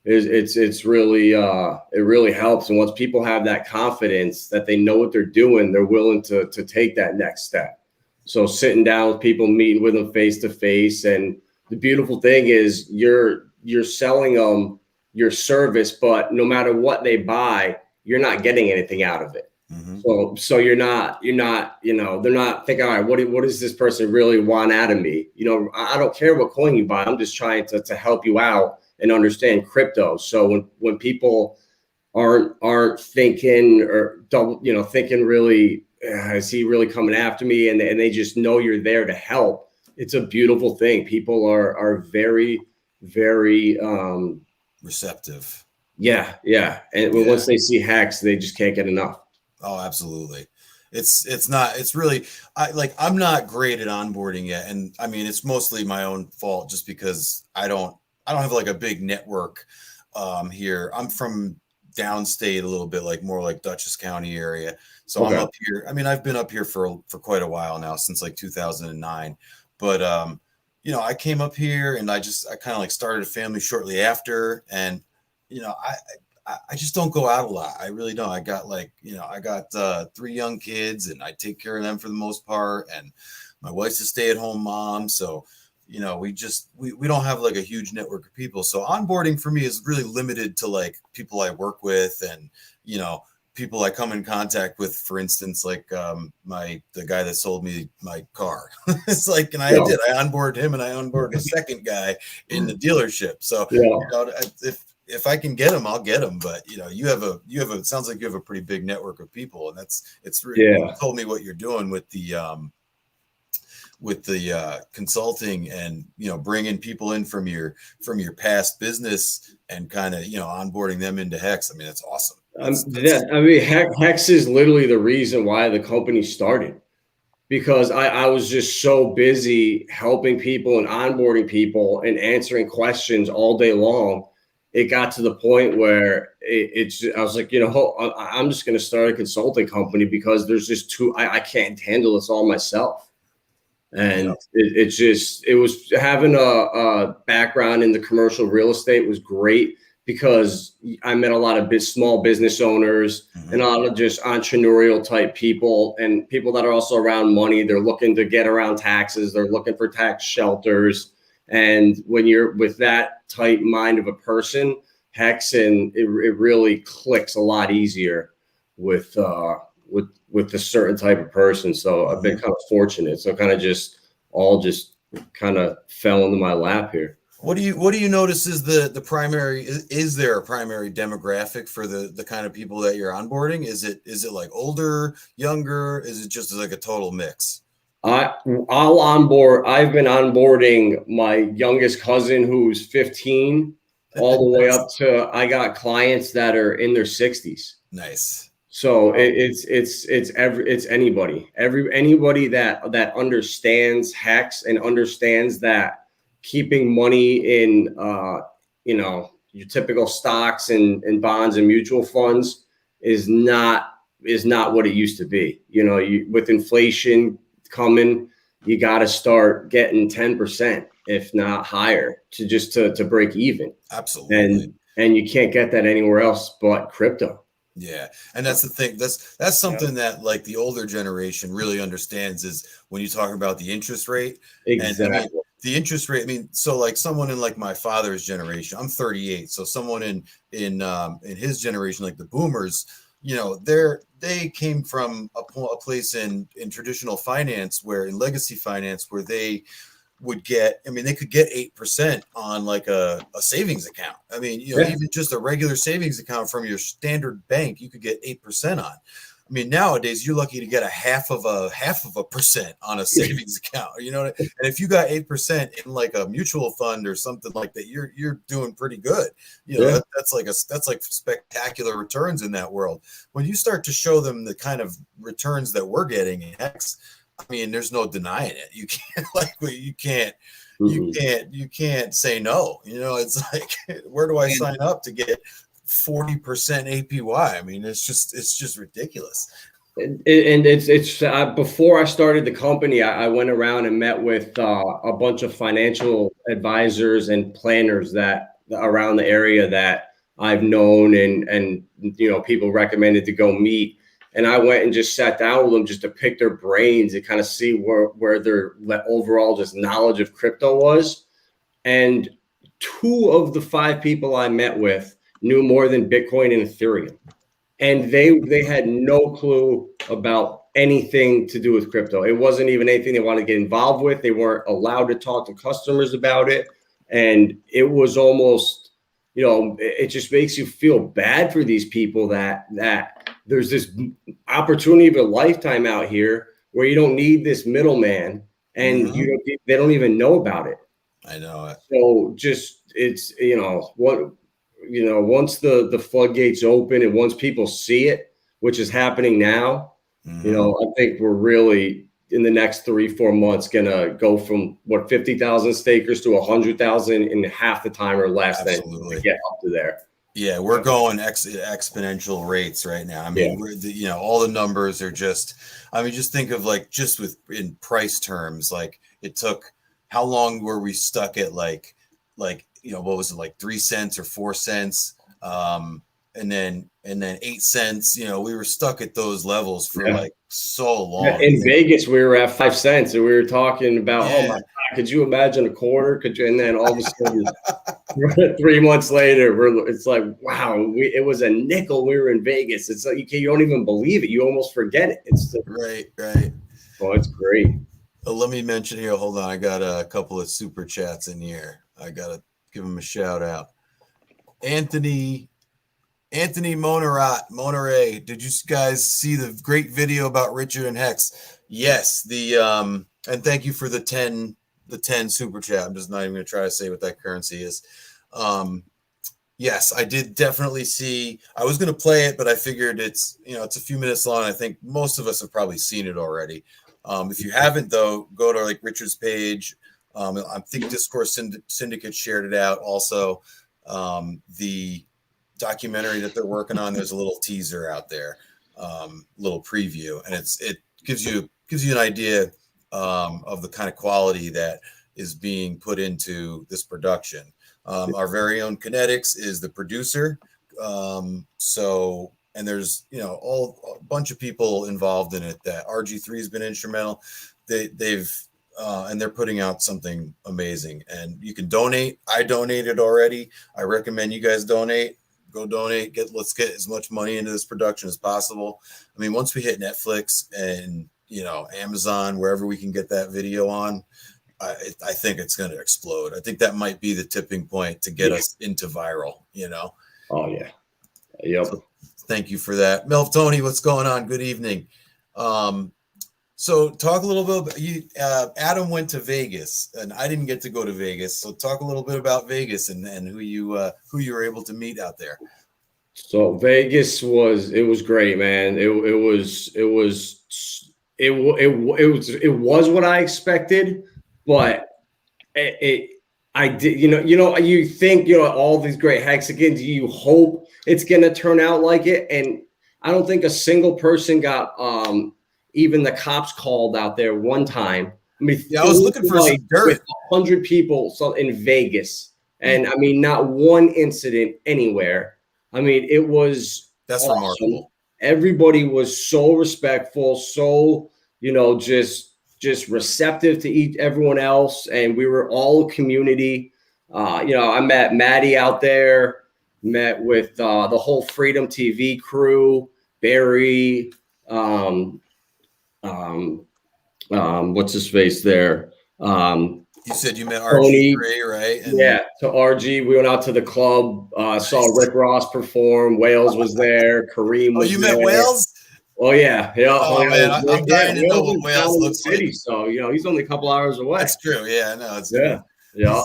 It's really it really helps. And once people have that confidence that they know what they're doing, they're willing to take that next step. So sitting down with people, meeting with them face to face, and the beautiful thing is you're selling them your service, but no matter what they buy, you're not getting anything out of it. Mm-hmm. So you're not they're not thinking, all right, what does this person really want out of me? I don't care what coin you buy. I'm just trying to help you out and understand crypto. So when people aren't thinking or thinking really is he really coming after me? And they just know you're there to help. It's a beautiful thing. People are very, very receptive. Yeah. And once they see HEX, they just can't get enough. Oh, absolutely. It's really, I'm not great at onboarding yet. And I mean, it's mostly my own fault just because I don't have like a big network here. I'm from downstate a little bit, like more like Dutchess County area. So I'm up here. I mean, I've been up here for quite a while now, since like 2009. But I came up here and I kind of like started a family shortly after, and I just don't go out a lot. I really don't. I got I got 3 young kids, and I take care of them for the most part. And my wife's a stay-at-home mom, so we don't have like a huge network of people. So onboarding for me is really limited to like people I work with, and people I come in contact with. For instance, like the guy that sold me my car. It's like, and I onboarded him, and I onboarded a second guy in the dealership. So if I can get them, I'll get them. But it sounds like you have a pretty big network of people, and it's really, you told me what you're doing with the consulting, and bringing people in from your past business, and kind of onboarding them into HEX. I mean, that's awesome. HEX is literally the reason why the company started, because I was just so busy helping people and onboarding people and answering questions all day long. It got to the point where I was like, I'm just going to start a consulting company, because there's just I can't handle this all myself. And it was having a background in the commercial real estate was great, because I met a lot of small business owners and a lot of just entrepreneurial type people, and people that are also around money. They're looking to get around taxes. They're looking for tax shelters. And when you're with that type mind of a person, HEX, and it really clicks a lot easier with a certain type of person. So I've been kind of fortunate. So kind of just kind of fell into my lap here. What do you notice is the primary? Is there a primary demographic for the kind of people that you're onboarding? Is it like older, younger? Is it just like a total mix? I'll onboard. I've been onboarding my youngest cousin, who's 15, all the way up to, I got clients that are in their 60s. Nice. So it's anybody that understands HEX and understands that keeping money in your typical stocks and bonds and mutual funds is not what it used to be. With inflation coming, you got to start getting 10%, if not higher, to break even. Absolutely. And you can't get that anywhere else but crypto. Yeah. And that's the thing. That's something that like the older generation really understands, is when you talk about the interest rate. Exactly. And, the interest rate, so like someone in like my father's generation, I'm 38. So someone in his generation, like the boomers, they came from a place in traditional finance, in legacy finance, where they would get, they could get 8% on like a savings account. Even just a regular savings account from your standard bank, you could get 8% on. Nowadays you're lucky to get a half of a percent on a savings account. And if you got 8% in like a mutual fund or something like that, you're doing pretty good. That's like spectacular returns in that world. When you start to show them the kind of returns that we're getting in HEX, there's no denying it. You can't say no. It's like, where do I sign up to get 40% APY? It's just ridiculous. And it's before I started the company, I went around and met with a bunch of financial advisors and planners that around the area that I've known, and people recommended to go meet. And I went and just sat down with them just to pick their brains and kind of see where their overall just knowledge of crypto was. And 2 of the 5 people I met with knew more than Bitcoin and Ethereum. And they had no clue about anything to do with crypto. It wasn't even anything they wanted to get involved with. They weren't allowed to talk to customers about it. And it was almost, it just makes you feel bad for these people that there's this opportunity of a lifetime out here where you don't need this middleman, and they don't even know about it. I know it. So just it's once the floodgates open and once people see it, which is happening now, I think we're really in the next 3-4 months gonna go from 50,000 stakers to 100,000 in half the time or less. Absolutely. To get up to there. Yeah, we're going exponential rates right now. I mean, all the numbers are just. I mean, just think of like just in price terms, like it took. How long were we stuck at like what was it, like 3 cents or 4 cents, and then 8 cents? We were stuck at those levels for like so long. Yeah, in Vegas, we were at 5 cents, and we were talking about, oh my God, could you imagine a quarter? Could you? And then all of a sudden, 3 months later, it's like, wow, it was a nickel. We were in Vegas. It's like you don't even believe it. You almost forget it. It's right. Oh, it's great. Let me mention here. Hold on, I got a couple of super chats in here. I gotta give them a shout out. Anthony Monterey. Did you guys see the great video about Richard and Hex? Yes. And thank you for the 10 super chat. I'm just not even gonna try to say what that currency is. Yes, I did definitely see. I was gonna play it, but I figured it's a few minutes long. I think most of us have probably seen it already. If you haven't, though, go to like Richard's page. I think Discourse Syndicate shared it out. Also, the documentary that they're working on, there's a little teaser out there, little preview, and it gives you an idea of the kind of quality that is being put into this production. Our very own KNTX is the producer. And there's a bunch of people involved in it. That RG3 has been instrumental. They're putting out something amazing. And you can donate. I donated already. I recommend you guys donate. Go donate. Let's get as much money into this production as possible. I mean, once we hit Netflix and Amazon, wherever we can get that video on, I think it's going to explode. I think that might be the tipping point to get us into viral. Oh yeah. Yep. So, thank you for that. Melv Tony, what's going on? Good evening. So talk a little bit about you. Adam went to Vegas, and I didn't get to go to Vegas. So talk a little bit about Vegas and who you were able to meet out there. So Vegas was great, man. It was what I expected, but I did, you think, all these great hexagons, you hope it's going to turn out like it. And I don't think a single person got even the cops called out there one time. I mean, I was looking for some dirt. 100 people in Vegas. And I mean, not one incident anywhere. I mean, that's awesome. Remarkable. Everybody was so respectful, so, just receptive to everyone else, and we were all a community. I met Maddie out there, met with the whole Freedom TV crew, Barry, what's his face there? You said you met RG3, right? Yeah, so RG, we went out to the club, saw Rick Ross perform. Wales was there. Kareem was there. You met Wales? Oh yeah. Oh man, I'm dying to know what Wales looks like. So he's only a couple hours away. That's true. Yeah, I know.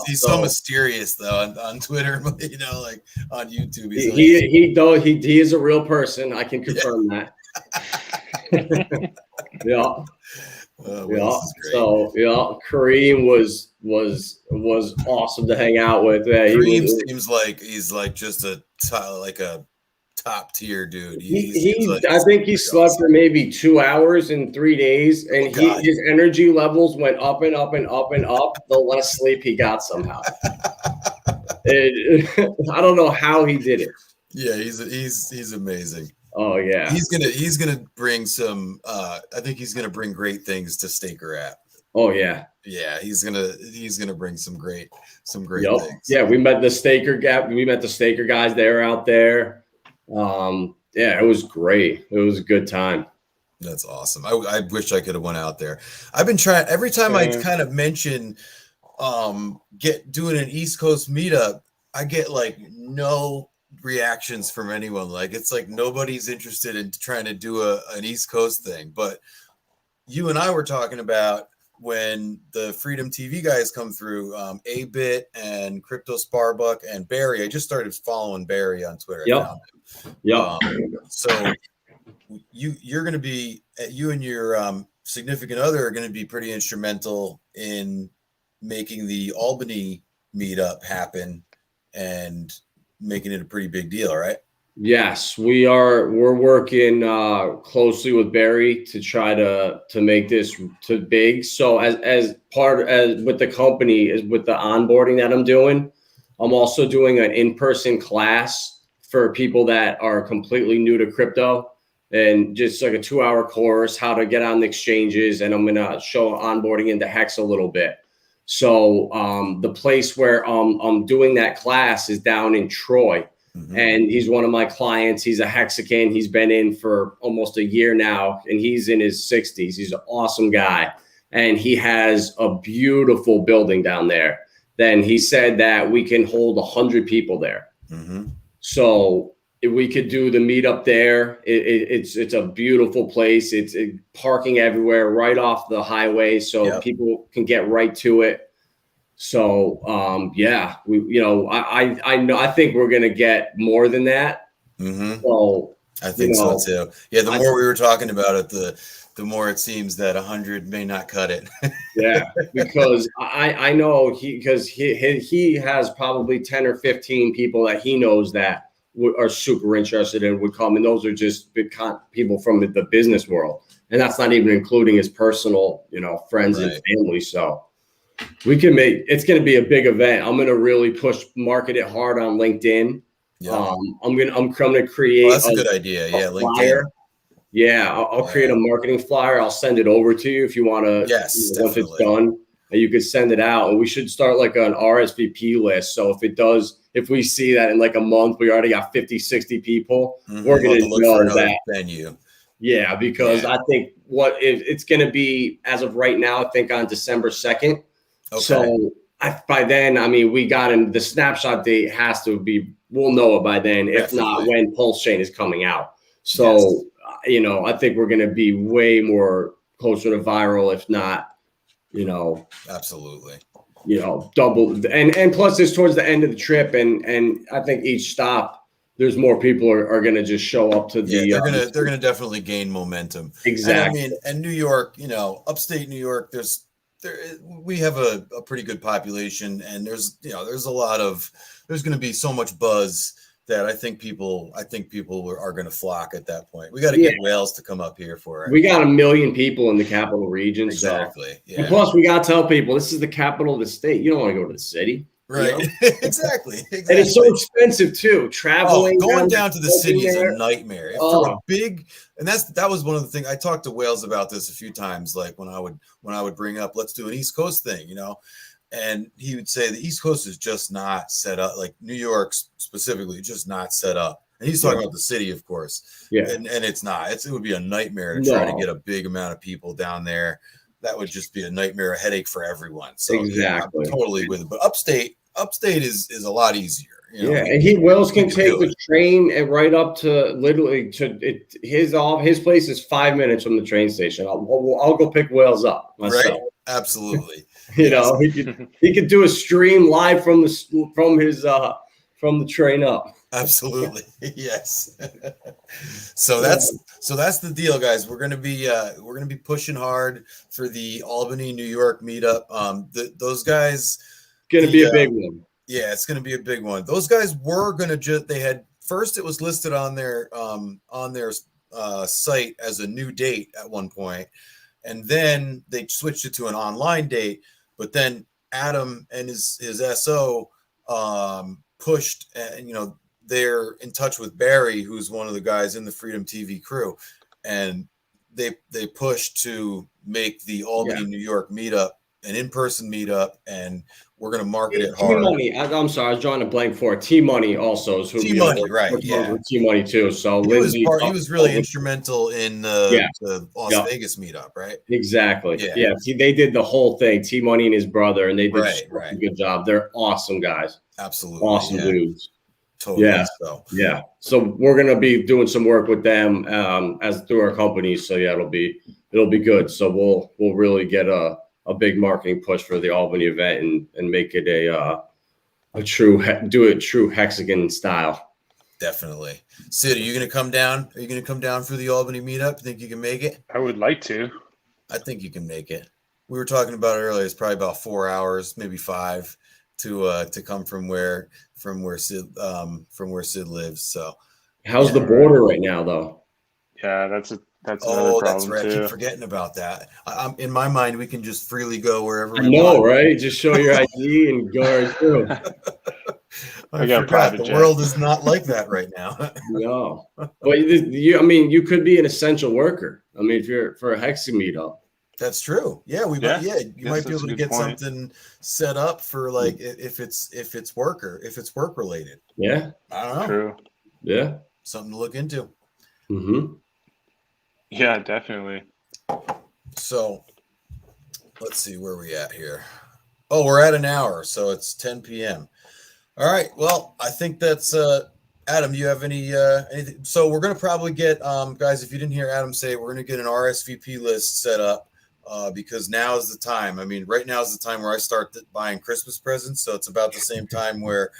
He's so mysterious though on Twitter, like on YouTube. He is a real person. I can confirm that. Yeah. So Kareem was awesome to hang out with. Kareem seems like he's like just a top tier dude. I think he slept for maybe 2 hours in 3 days, and his energy levels went up and up and up and up the less sleep he got somehow. I don't know how he did it. Yeah, he's amazing. Oh yeah, he's gonna bring some. I think he's gonna bring great things to Staker app. Oh yeah, he's gonna bring some great things. Yeah, we met the Staker gap. We met the Staker guys. They were out there. It was great. It was a good time. That's awesome. I wish I could have went out there. I've been trying every time I kind of mention doing an East Coast meetup, I get like no reactions from anyone. Like, it's like nobody's interested in trying to do an East Coast thing. But you and I were talking about when the Freedom TV guys come through, A-Bit and Crypto Sparbuck and Barry. I just started following Barry on Twitter. Yep. So you're going to be, you and your significant other are going to be pretty instrumental in making the Albany meetup happen and making it a pretty big deal, right? Yes, we are. We're working closely with Barry to try to make this to big. So as part with the company, is with the onboarding that I'm doing, I'm also doing an in-person class for people that are completely new to crypto, and just like a 2-hour course, how to get on the exchanges. And I'm gonna show onboarding into HEX a little bit. So the place where I'm doing that class is down in Troy. And he's one of my clients. He's a HEXICAN. He's been in for almost a year now, and he's in his 60s. He's an awesome guy, and he has a beautiful building down there. Then he said that we can hold 100 people there. So if we could do the meetup there, it's a beautiful place. It's parking everywhere, right off the highway, so people can get right to it. So yeah, I know, I think we're gonna get more than that. So I think so too. Yeah, the more we were talking about it, the more it seems that 100 may not cut it. Yeah, because I know he has probably 10 or 15 people that he knows that are super interested and would come, and those are just big people from the business world, and that's not even including his personal, friends and family. So we can it's going to be a big event. I'm going to really market it hard on LinkedIn. I'm going to create. Well, that's a good idea. Yeah, LinkedIn. Yeah, I'll create a marketing flyer. I'll send it over to you if you want to. Yes, once it's done, and you could send it out. And we should start like an RSVP list. So if we see that in like a month, we already got 50, 60 people, we're going to look for another venue. Yeah, because I think it's going to be, as of right now, I think on December 2nd. Okay. So by then, I mean, we got in the snapshot date has to be, we'll know it by then, if not when PulseChain is coming out. So, I think we're going to be way more closer to viral, if not, absolutely, double. And plus it's towards the end of the trip. And I think each stop, there's more people are going to just show up to the, they're going to definitely gain momentum. Exactly. And I mean, and New York, upstate New York, we have a pretty good population, and there's going to be so much buzz that I think people are going to flock at that point. We got to get whales to come up here for it. We got 1 million people in the capital region. Exactly. So. And plus we got to tell people this is the capital of the state. You don't want to go to the city. Right. Exactly. And it's so expensive too. Traveling going down to the city is a nightmare. For a big, and that was one of the things I talked to Wales about this a few times. Like when I would bring up, let's do an East Coast thing, and he would say the East Coast is just not set up. Like New York specifically, just not set up. And he's talking about the city, of course. Yeah. And it's not. It would be a nightmare to try to get a big amount of people down there. That would just be a nightmare, a headache for everyone. So exactly, I'm totally with it. But upstate is a lot easier. And Wells can take the train and right up to literally his place is 5 minutes from the train station. I'll go pick Wells up myself. Right. Absolutely. He could do a stream live from the train up. Absolutely. Yes. So that's the deal, guys. We're gonna be pushing hard for the Albany, New York meetup. Those guys gonna be a big one. Yeah, it's gonna be a big one. Those guys were gonna first it was listed on their site as a new date at one point, and then they switched it to an online date. But then Adam and his SO pushed, and they're in touch with Barry, who's one of the guys in the Freedom TV crew, and they pushed to make the Albany, New York meetup an in-person meetup, and we're going to market it hard. T-Money, I'm sorry, I was drawing a blank for it. T-Money also is who T-Money, right? Yeah, T-Money too. So he was really instrumental in the Las Vegas meetup, right? Exactly. Yeah. They did the whole thing. T-Money and his brother, and they did a good job. They're awesome guys. Absolutely, awesome dudes. Totally. Yeah. So yeah. So we're gonna be doing some work with them as through our company. So yeah, it'll be good. So we'll really get a big marketing push for the Albany event and make it a true HEXICAN style. definitely. Sid, are you gonna come down? Are you gonna come down for the Albany meetup? Think you can make it? I would like to. I think you can make it. We were talking about it earlier. It's probably about 4 hours, maybe 5, to come from where Sid lives. So How's the border right now, though? Yeah, that's another problem that's right. I too. keep forgetting about that. I'm in my mind, we can just freely go wherever I we know, want. right? Just show your ID and go right through. I got a forgot. private The jet. world is not like that right now. No, but you could be an essential worker. I mean, if you're for a Hexi meetup. That's true. Yeah, you might be able to get point. something set up for like if it's work related. Yeah, I don't know. True. Yeah, something to look into. Mm-hmm. Yeah, definitely. So let's see where we at here. Oh, we're at an hour, so it's 10 p.m. All right. Well, I think that's Adam, do you have any anything? So we're gonna probably get guys, if you didn't hear Adam say it, we're gonna get an RSVP list set up because now is the time. I mean, right now is the time where I start buying Christmas presents, so it's about the same time where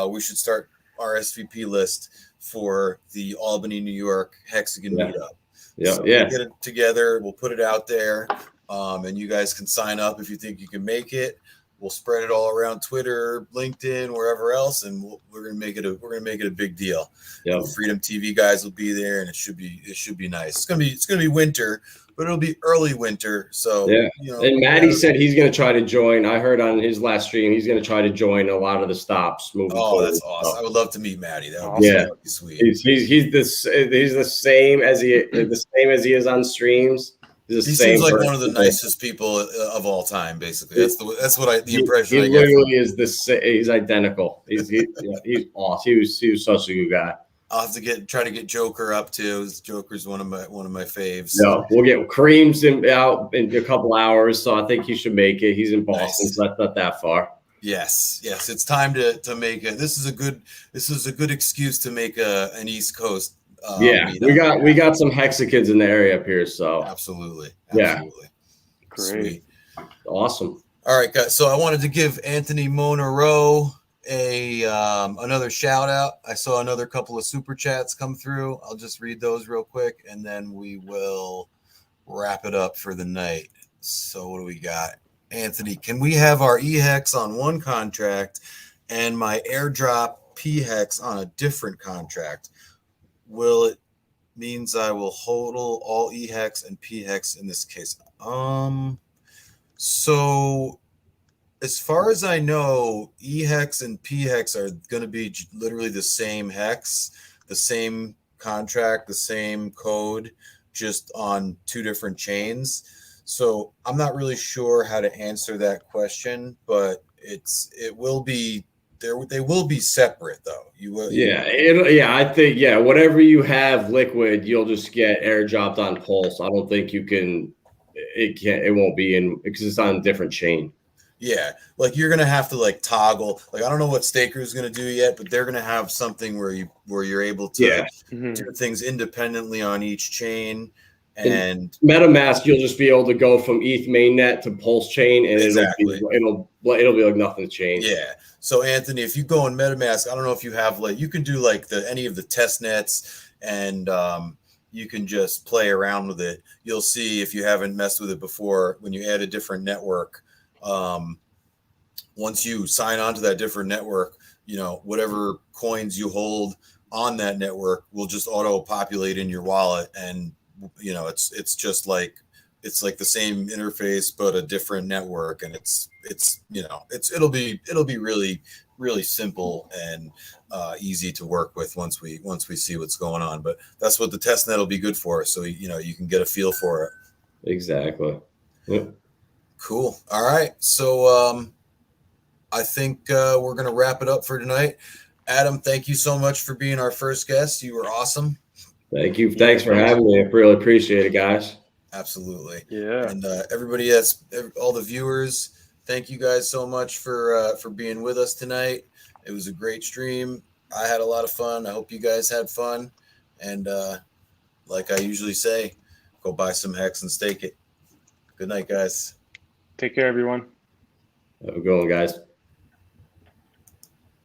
we should start RSVP list for the Albany, New York HEXICAN meetup. Yeah, so we'll get it together. We'll put it out there, and you guys can sign up if you think you can make it. We'll spread it all around Twitter, LinkedIn, wherever else, and we're gonna make it a big deal. Yeah, the Freedom TV guys will be there, and it should be nice. It's gonna be winter, but it'll be early winter. So yeah. And Maddie said he's gonna try to join. I heard on his last stream he's gonna try to join a lot of the stops moving forward. That's awesome. I would love to meet Maddie. That would be sweet. He's the same as he is on streams. He seems like one of the nicest people of all time. Basically, that's the impression I get. He literally is he's identical. He's awesome. He was such a good guy. I'll have to try to get Joker up too. Joker's one of my faves. No, we'll get Creams out in a couple hours, so I think he should make it. He's in Boston, so that's not that far. Yes, it's time to make it. This is a good excuse to make an East Coast. We got some HEXICANs in the area up here, so absolutely. Great, sweet, awesome. All right, guys. So I wanted to give Anthony Monero another shout out. I saw another couple of super chats come through. I'll just read those real quick, and then we will wrap it up for the night. So what do we got? Anthony, can we have our EHEX on one contract and my airdrop PHEX on a different contract? Will it means I will hodl all EHEX and PHEX in this case? So as far as I know, EHEX and PHEX are going to be literally the same hex, the same contract, the same code, just on two different chains. So I'm not really sure how to answer that question, but they will be separate though. I think whatever you have liquid, you'll just get airdropped on Pulse. I don't think it won't be in because it's on a different chain. Yeah, like you're gonna have to like toggle. Like I don't know what Staker is gonna do yet, but they're gonna have something where you're able to do things independently on each chain. And MetaMask, you'll just be able to go from ETH mainnet to PulseChain, and it'll be like nothing changed. Yeah. So Anthony, if you go on MetaMask, I don't know if you have you can do like any of the test nets, and you can just play around with it. You'll see if you haven't messed with it before when you add a different network. Once you sign on to that different network, whatever coins you hold on that network will just auto populate in your wallet, and it's just like the same interface but a different network, and it'll be really, really simple and easy to work with once we see what's going on. But that's what the test net will be good for, so you can get a feel for it. Exactly. Yep. Cool. All right. So I think we're gonna wrap it up for tonight. Adam, thank you so much for being our first guest. You were awesome. Thank you. Thanks for having me. I really appreciate it, guys. Absolutely. Yeah. And everybody, all the viewers, thank you guys so much for being with us tonight. It was a great stream. I had a lot of fun. I hope you guys had fun. And like I usually say, go buy some HEX and stake it. Good night, guys. Take care, everyone. Have a good one, guys.